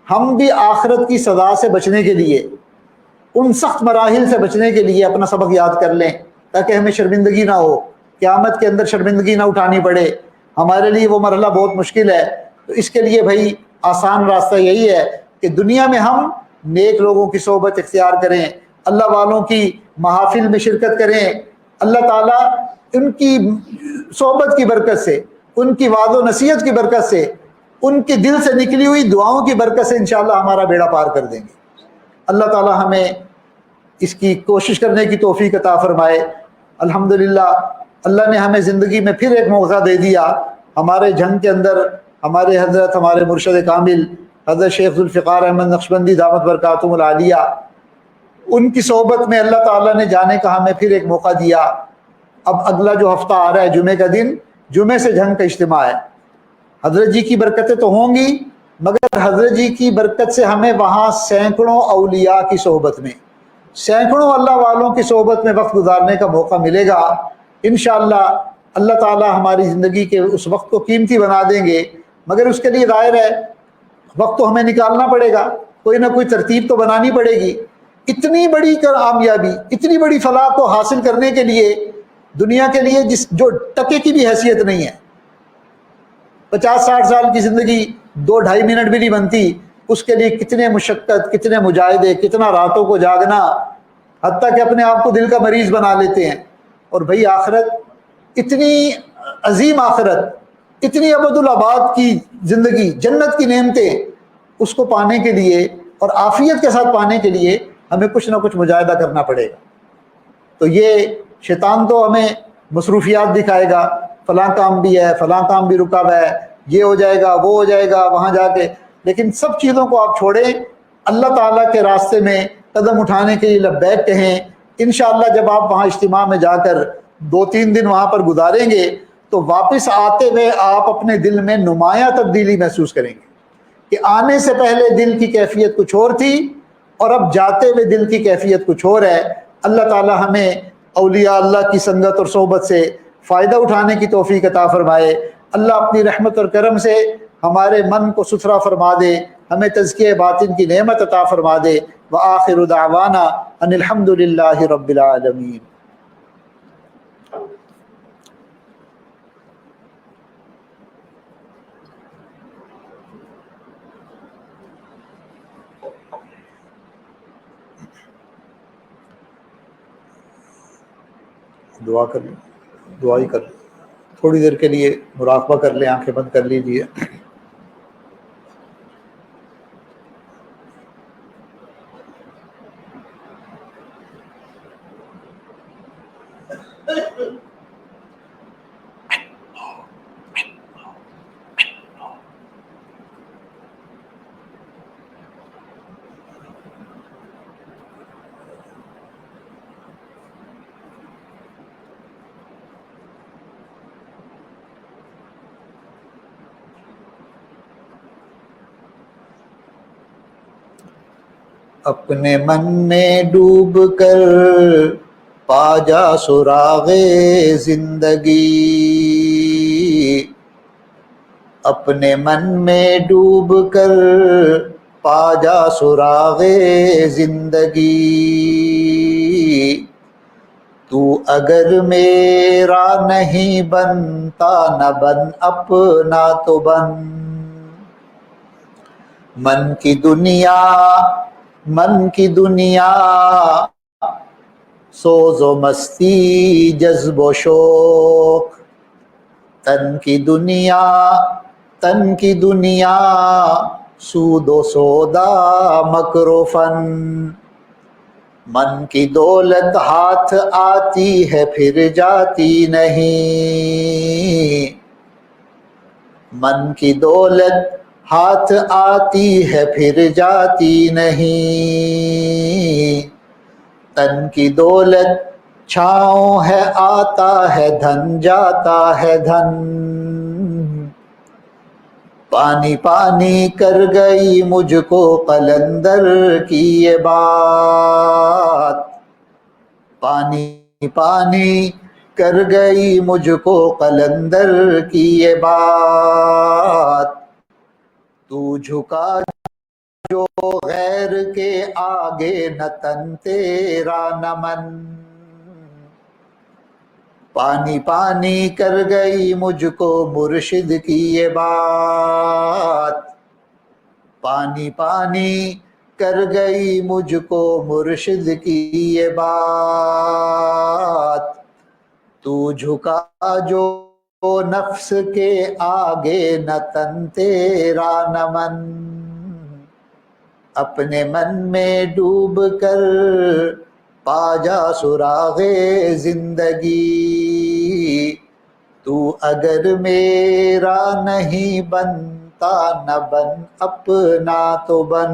B: ہم بھی آخرت کی سزا سے بچنے کے لیے، ان سخت مراحل سے بچنے کے لیے اپنا سبق یاد کر لیں، تاکہ ہمیں شرمندگی نہ ہو، قیامت کے اندر شرمندگی نہ اٹھانی پڑے. ہمارے لیے وہ مرحلہ بہت مشکل ہے. تو اس کے لیے بھائی آسان راستہ یہی ہے کہ دنیا میں ہم نیک لوگوں کی صحبت اختیار کریں، اللہ والوں کی محافل میں شرکت کریں. اللہ تعالیٰ ان کی صحبت کی برکت سے، ان کی وعظ و نصیحت کی برکت سے، ان کے دل سے نکلی ہوئی دعاؤں کی برکت سے انشاءاللہ ہمارا بیڑا پار کر دیں گے. اللہ تعالیٰ ہمیں اس کی کوشش کرنے کی توفیق عطا فرمائے. الحمدللہ اللہ نے ہمیں زندگی میں پھر ایک موقع دے دیا. ہمارے جنگ کے اندر ہمارے حضرت، ہمارے مرشد کامل حضرت شیخ ذوالفقار احمد نقشبندی دامت برکاتہم العالیہ، ان کی صحبت میں اللہ تعالیٰ نے جانے کا ہمیں پھر ایک موقع دیا. اب اگلا جو ہفتہ آ رہا ہے جمعے کا دن، جمعے سے جنگ کا اجتماع ہے. حضرت جی کی برکتیں تو ہوں گی، مگر حضرت جی کی برکت سے ہمیں وہاں سینکڑوں اولیاء کی صحبت میں، سینکڑوں اللہ والوں کی صحبت میں وقت گزارنے کا موقع ملے گا. انشاءاللہ اللہ تعالی ہماری زندگی کے اس وقت کو قیمتی بنا دیں گے. مگر اس کے لیے ظاہر ہے وقت تو ہمیں نکالنا پڑے گا، کوئی نہ کوئی ترتیب تو بنانی پڑے گی. اتنی بڑی کامیابی، اتنی بڑی فلاح کو حاصل کرنے کے لیے دنیا کے لیے جو ٹکے کی بھی حیثیت نہیں ہے، 50-60 سال کی زندگی 2-2.5 منٹ بھی نہیں بنتی. اس کے لیے کتنے مشقت، کتنے مجاہدے، کتنا راتوں کو جاگنا، حتیٰ کہ اپنے آپ کو دل کا مریض بنا لیتے ہیں. اور بھئی آخرت اتنی عظیم آخرت اتنی ابدالآباد کی زندگی، جنت کی نعمتیں، اس کو پانے کے لیے اور عافیت کے ساتھ پانے کے لیے ہمیں کچھ نہ کچھ مجاہدہ کرنا پڑے گا۔ تو یہ شیطان تو ہمیں مصروفیات دکھائے گا، فلاں کام بھی ہے، فلاں کام بھی رکا ہوا ہے، یہ ہو جائے گا، وہ ہو جائے گا وہاں جا کے، لیکن سب چیزوں کو آپ چھوڑیں، اللہ تعالیٰ کے راستے میں قدم اٹھانے کے لیے لبیک کہیں۔ انشاءاللہ جب آپ وہاں اجتماع میں جا کر 2-3 دن وہاں پر گزاریں گے تو واپس آتے ہوئے آپ اپنے دل میں نمایاں تبدیلی محسوس کریں گے کہ آنے سے پہلے دل کی کیفیت کچھ اور تھی اور اب جاتے ہوئے دل کی کیفیت کچھ اور ہے۔ اللہ تعالیٰ ہمیں اولیاء اللہ کی سنگت اور صحبت سے فائدہ اٹھانے کی توفیق عطا فرمائے۔ اللہ اپنی رحمت اور کرم سے ہمارے من کو ستھرا فرما دے، ہمیں تزکیہ باطن کی نعمت عطا فرما دے۔ وآخر دعوانا ان الحمد للہ رب العالمین۔ دعا کر لیں، دعائی کر لیں، تھوڑی دیر کے لیے مراقبہ کر لیں، آنکھیں بند کر لیجیے۔ اپنے من میں ڈوب کر پا جا سراغ زندگی، اپنے من میں ڈوب کر پا جا سراغ زندگی، تو اگر میرا نہیں بنتا نہ بن اپنا تو بن، من کی دنیا سوز و مستی جذب و شوق، تن کی دنیا سود و سودا مکر و فن، من کی دولت ہاتھ آتی ہے پھر جاتی نہیں، من کی دولت ہاتھ آتی ہے پھر جاتی نہیں، تن کی دولت چھاؤں ہے آتا ہے دھن جاتا ہے دھن، پانی پانی کر گئی مجھ کو قلندر کی یہ بات، پانی پانی کر گئی مجھ کو قلندر کی یہ بات، تو جھکا جو غیر کے آگے نہ تن تیرا نہ من، پانی پانی کر گئی مجھ کو مرشد کی یہ بات، پانی پانی کر گئی مجھ کو مرشد کی یہ بات، تو جھکا جو نفس کے آگے نہ تن تیرا نہ من، اپنے من میں ڈوب کر پا جا سراغ زندگی، تو اگر میرا نہیں بنتا نہ بن اپنا تو بن۔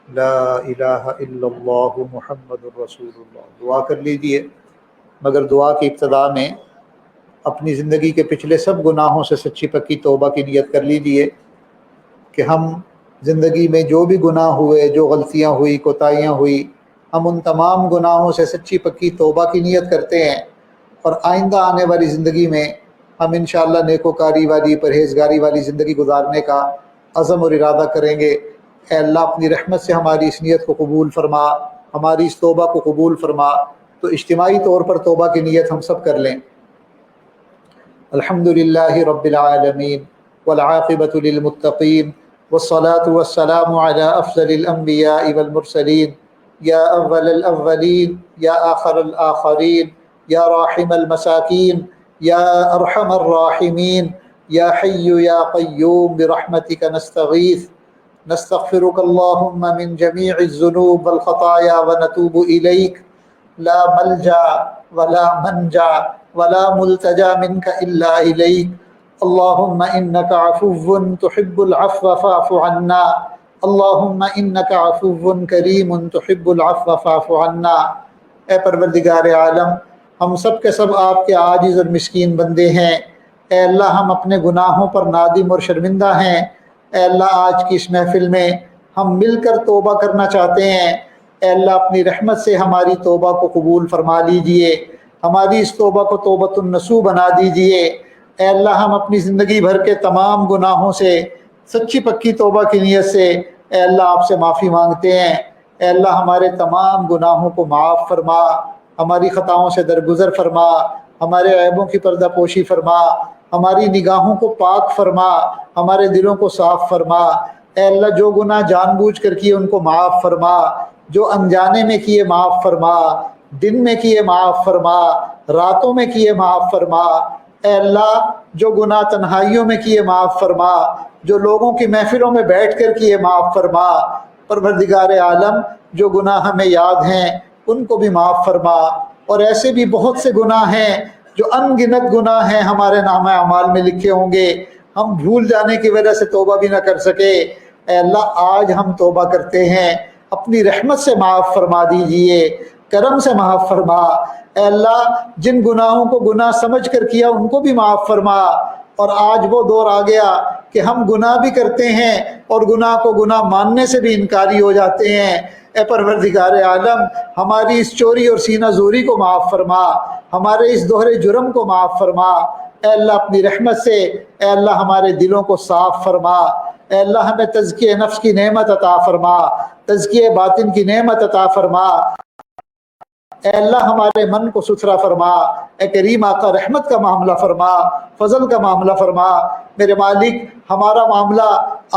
B: لا الہ الا اللہ محمد الرسول اللہ۔ دعا کر لیجئے، مگر دعا کی ابتدا میں اپنی زندگی کے پچھلے سب گناہوں سے سچی پکی توبہ کی نیت کر لیجئے کہ ہم زندگی میں جو بھی گناہ ہوئے، جو غلطیاں ہوئی، کوتاہیاں ہوئی، ہم ان تمام گناہوں سے سچی پکی توبہ کی نیت کرتے ہیں، اور آئندہ آنے والی زندگی میں ہم انشاءاللہ نیکوکاری والی، پرہیزگاری والی زندگی گزارنے کا عزم اور ارادہ کریں گے۔ اے اللہ اپنی رحمت سے ہماری اس نیت کو قبول فرما، ہماری اس توبہ کو قبول فرما۔ تو اجتماعی طور پر توبہ کی نیت ہم سب کر لیں۔ الحمدللہ رب العالمین والعاقبۃ للمتقین والصلاة والسلام على أفضل الأنبياء والمرسلين يا أول الأولين يا آخر الآخرين يا راحم المساكين يا أرحم الراحمين يا حي يا قيوم برحمتك نستغيث نستغفرك اللهم من جميع الذنوب والخطايا ونتوب إليك لا ملجأ ولا منجا ولا ملتجا منك إلا إليك اللهم إنك عفو تحب العفو فاعف عنا اللهم إنك عفو کریم تحب العفو فاعف عنا۔ اے پروردگار عالم، ہم سب کے سب آپ کے عاجز اور مسکین بندے ہیں۔ اے اللہ، ہم اپنے گناہوں پر نادم اور شرمندہ ہیں۔ اے اللہ، آج کی اس محفل میں ہم مل کر توبہ کرنا چاہتے ہیں۔ اے اللہ، اپنی رحمت سے ہماری توبہ کو قبول فرما لیجئے، ہماری اس توبہ کو توبۃ النصوح بنا دیجئے۔ اے اللہ، ہم اپنی زندگی بھر کے تمام گناہوں سے سچی پکی توبہ کی نیت سے اے اللہ آپ سے معافی مانگتے ہیں۔ اے اللہ، ہمارے تمام گناہوں کو معاف فرما، ہماری خطاؤں سے درگزر فرما، ہمارے عیبوں کی پردہ پوشی فرما، ہماری نگاہوں کو پاک فرما، ہمارے دلوں کو صاف فرما۔ اے اللہ، جو گناہ جان بوجھ کر کیے ان کو معاف فرما، جو انجانے میں کیے معاف فرما، دن میں کیے معاف فرما، راتوں میں کیے معاف فرما۔ اے اللہ، جو گناہ تنہائیوں میں کیے معاف فرما، جو لوگوں کی محفلوں میں بیٹھ کر کیے معاف فرما۔ پروردگار عالم، جو گناہ ہمیں یاد ہیں ان کو بھی معاف فرما، اور ایسے بھی بہت سے گناہ ہیں جو ان گنت گناہ ہیں ہمارے نامہ اعمال میں لکھے ہوں گے، ہم بھول جانے کی وجہ سے توبہ بھی نہ کر سکے۔ اے اللہ، آج ہم توبہ کرتے ہیں، اپنی رحمت سے معاف فرما دیجئے، کرم سے معاف فرما۔ اے اللہ، جن گناہوں کو گناہ سمجھ کر کیا ان کو بھی معاف فرما، اور آج وہ دور آ گیا کہ ہم گناہ بھی کرتے ہیں اور گناہ کو گناہ ماننے سے بھی انکاری ہو جاتے ہیں۔ اے پروردگار عالم، ہماری اس چوری اور سینہ زوری کو معاف فرما، ہمارے اس دوہرے جرم کو معاف فرما۔ اے اللہ، اپنی رحمت سے اے اللہ ہمارے دلوں کو صاف فرما۔ اے اللہ، ہمیں تزکیہ نفس کی نعمت عطا فرما، تزکیہ باطن کی نعمت عطا فرما۔ اے اللہ، ہمارے من کو ستھرا فرما۔ اے کریم آقا، رحمت کا معاملہ فرما، فضل کا معاملہ فرما۔ میرے مالک، ہمارا معاملہ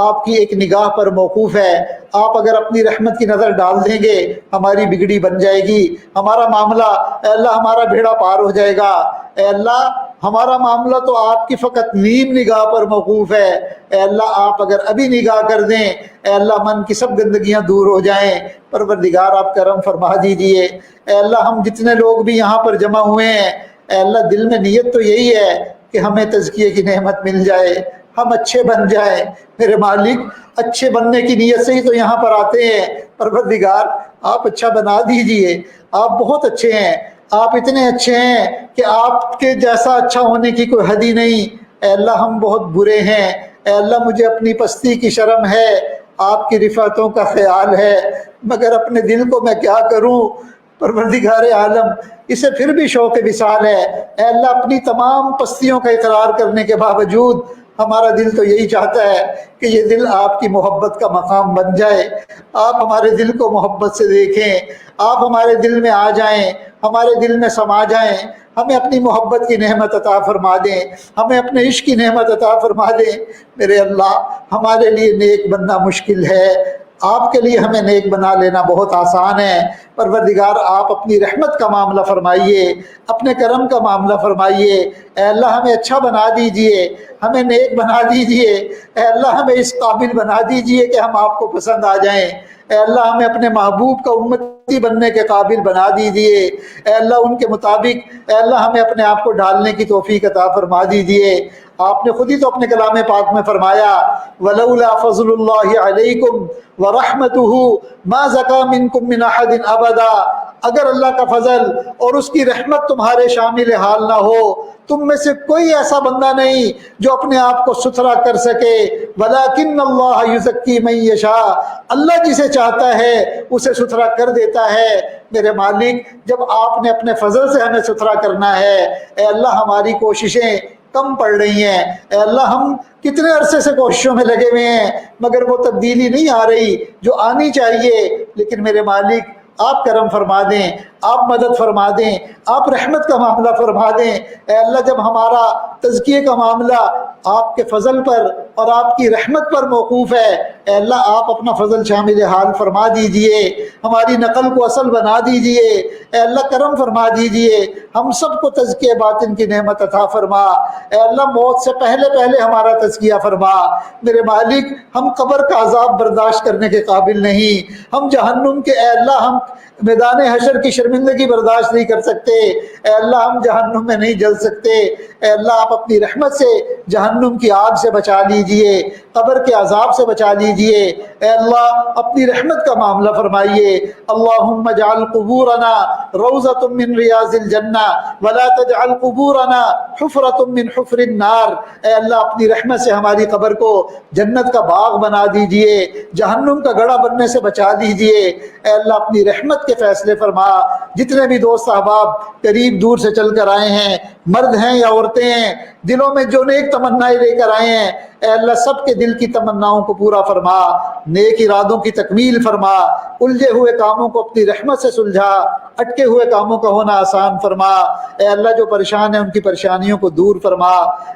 B: آپ کی ایک نگاہ پر موقوف ہے، آپ اگر اپنی رحمت کی نظر ڈال دیں گے ہماری بگڑی بن جائے گی، ہمارا معاملہ اے اللہ ہمارا بھیڑا پار ہو جائے گا۔ اے اللہ، ہمارا معاملہ تو آپ کی فقط نیم نگاہ پر موقوف ہے۔ اے اللہ، آپ اگر ابھی نگاہ کر دیں اے اللہ من کی سب گندگیاں دور ہو جائیں۔ پروردگار، آپ کرم فرما دیجئے۔ اے اللہ، ہم جتنے لوگ بھی یہاں پر جمع ہوئے ہیں اے اللہ، دل میں نیت تو یہی ہے کہ ہمیں تزکیے کی نعمت مل جائے، ہم اچھے بن جائیں۔ میرے مالک، اچھے بننے کی نیت سے ہی تو یہاں پر آتے ہیں۔ پروردگار، آپ اچھا بنا دیجئے، آپ بہت اچھے ہیں، آپ اتنے اچھے ہیں کہ آپ کے جیسا اچھا ہونے کی کوئی حد ہی نہیں۔ اے اللہ، ہم بہت برے ہیں۔ اے اللہ، مجھے اپنی پستی کی شرم ہے، آپ کی رفعتوں کا خیال ہے، مگر اپنے دل کو میں کیا کروں۔ پروردگار عالم، اسے پھر بھی شوق وصال ہے۔ اے اللہ، اپنی تمام پستیوں کا اقرار کرنے کے باوجود ہمارا دل تو یہی چاہتا ہے کہ یہ دل آپ کی محبت کا مقام بن جائے۔ آپ ہمارے دل کو محبت سے دیکھیں، آپ ہمارے دل میں آ جائیں، ہمارے دل میں سما جائیں، ہمیں اپنی محبت کی نعمت عطا فرما دیں، ہمیں اپنے عشق کی نعمت عطا فرما دیں۔ میرے اللہ، ہمارے لیے نیک بننا مشکل ہے، آپ کے لیے ہمیں نیک بنا لینا بہت آسان ہے۔ پروردگار، آپ اپنی رحمت کا معاملہ فرمائیے، اپنے کرم کا معاملہ فرمائیے۔ اے اللہ، ہمیں اچھا بنا دیجئے، ہمیں نیک بنا دیجئے۔ اے اللہ، ہمیں اس قابل بنا دیجئے کہ ہم آپ کو پسند آ جائیں۔ اے اللہ، ہمیں اپنے محبوب کا امتی بننے کے قابل بنا دیجئے۔ اے اللہ، ان کے مطابق اے اللہ ہمیں اپنے آپ کو ڈالنے کی توفیق عطا فرما دیجئے۔ آپ نے خود ہی تو اپنے کلام پاک میں فرمایا، وَلَوْلَا فَضْلُ اللَّهِ عَلَيْكُمْ وَرَحْمَتُهُ مَا زَكَىٰ مِنْكُمْ مِنْ أَحَدٍ أَبَدًا۔ اگر اللہ کا فضل اور اس کی رحمت تمہارے شامل حال نہ ہو، تم میں سے کوئی ایسا بندہ نہیں جو اپنے آپ کو ستھرا کر سکے۔ وَلَٰكِنَّ اللَّهَ يُزَكِّي مَن يَشَاءُ، اللہ جسے چاہتا ہے اسے ستھرا کر دیتا ہے۔ میرے مالک، جب آپ نے اپنے فضل سے ہمیں ستھرا کرنا ہے، اے اللہ ہماری کوششیں کم پڑ رہی ہیں۔ اے اللہ، ہم کتنے عرصے سے کوششوں میں لگے ہوئے ہیں مگر وہ تبدیلی نہیں آ رہی جو آنی چاہیے۔ لیکن میرے مالک، آپ کرم فرما دیں، آپ مدد فرما دیں، آپ رحمت کا معاملہ فرما دیں۔ اے اللہ جب ہمارا تزکیے کا معاملہ آپ کے فضل پر اور آپ کی رحمت پر موقوف ہے، اے اللہ آپ اپنا فضل شامل حال فرما دیجئے، ہماری نقل کو اصل بنا دیجئے، اے اللہ کرم فرما دیجئے، ہم سب کو تزکیہ باطن کی نعمت عطا فرما۔ اے اللہ موت سے پہلے پہلے ہمارا تزکیہ فرما۔ میرے مالک ہم قبر کا عذاب برداشت کرنے کے قابل نہیں، ہم جہنم کے، اے اللہ ہم میدان حشر کی شرمندگی برداشت نہیں کر سکتے، اے اللہ ہم جہنم میں نہیں جل سکتے۔ اے اللہ آپ اپنی رحمت سے جہنم کی آگ سے بچا لیجئے، قبر کے عذاب سے بچا لیجئے۔ اے اللہ اپنی رحمت کا معاملہ فرمائیے۔ اللہم اجعل قبورنا روضۃ من ریاض الجنہ ولا تجعل قبورنا حفرۃ من حفر النار۔ اے اللہ اپنی رحمت سے ہماری قبر کو جنت کا باغ بنا دیجئے، جہنم کا گڑھا بننے سے بچا دیجئے۔ اے اللہ اپنی رحمت کے فیصلے فرما۔ جتنے بھی دوست احباب قریب دور سے چل کر آئے ہیں، مرد ہیں یا عورتیں ہیں، دلوں میں جو نیک تمنائیں لے کر آئے ہیں، اے اللہ سب کے دل کی تمناؤں کو پورا فرما، نیک ارادوں کی تکمیل فرما، الجھے ہوئے کاموں کو اپنی رحمت سے سلجھا، اٹکے ہوئے کاموں کا ہونا آسان فرما۔ اے اللہ جو پریشان ہیں ان کی پریشانیوں کو دور فرما،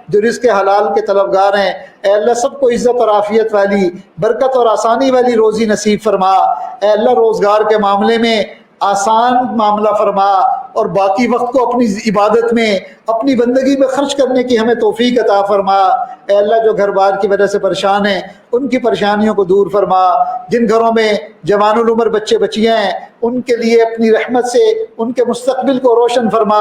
B: جو رزق حلال کے طلبگار ہیں اے اللہ سب کو عزت اور عافیت والی، برکت اور آسانی والی روزی نصیب فرما۔ اے اللہ روزگار کے معاملے میں آسان معاملہ فرما، اور باقی وقت کو اپنی عبادت میں، اپنی بندگی میں خرچ کرنے کی ہمیں توفیق عطا فرما۔ اے اللہ جو گھر بار کی وجہ سے پریشان ہیں ان کی پریشانیوں کو دور فرما، جن گھروں میں جوان العمر بچے بچیاں ہیں ان کے لیے اپنی رحمت سے ان کے مستقبل کو روشن فرما،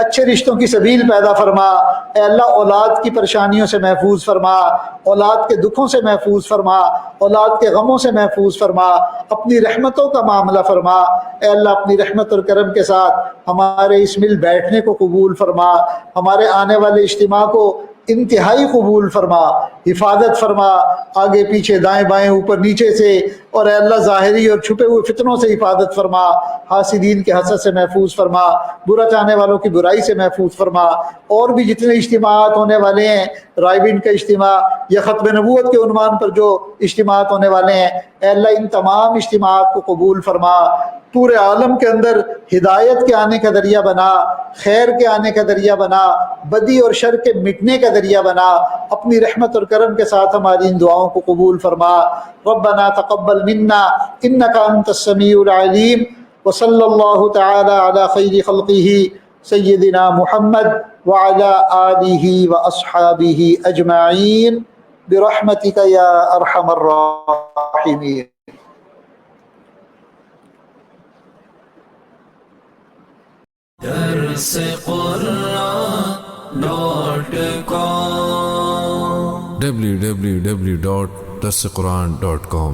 B: اچھے رشتوں کی سبیل پیدا فرما۔ اے اللہ اولاد کی پریشانیوں سے محفوظ فرما، اولاد کے دکھوں سے محفوظ فرما، اولاد کے غموں سے محفوظ فرما، اپنی رحمتوں کا معاملہ فرما۔ اے اللہ اپنی رحمت اور کرم کے ساتھ ہمارے اس مل بیٹھنے کو قبول فرما، ہمارے آنے والے اجتماع کو انتہائی قبول فرما، حفاظت فرما، آگے پیچھے دائیں بائیں اوپر نیچے سے، اور اے اللہ ظاہری اور چھپے ہوئے فتنوں سے حفاظت فرما، حاسدین کے حسد سے محفوظ فرما، برا چاہنے والوں کی برائی سے محفوظ فرما۔ اور بھی جتنے اجتماعات ہونے والے ہیں، رائبین کا اجتماع یا ختم نبوت کے عنوان پر جو اجتماعات ہونے والے ہیں، اے اللہ ان تمام اجتماعات کو قبول فرما، پورے عالم کے اندر ہدایت کے آنے کا ذریعہ بنا، خیر کے آنے کا ذریعہ بنا، بدی اور شر کے مٹنے کا ذریعہ بنا۔ اپنی رحمت اور کرم کے ساتھ ہماری ان دعاؤں کو قبول فرما۔ ربنا تقبل منا انك انت السميع العليم، وصلى الله تعالى على خير خلقه سيدنا محمد وعلى آله وأصحابه أجمعين برحمتك يا أرحم الراحمين۔
C: درس قرآن .com www.درسقرآن.com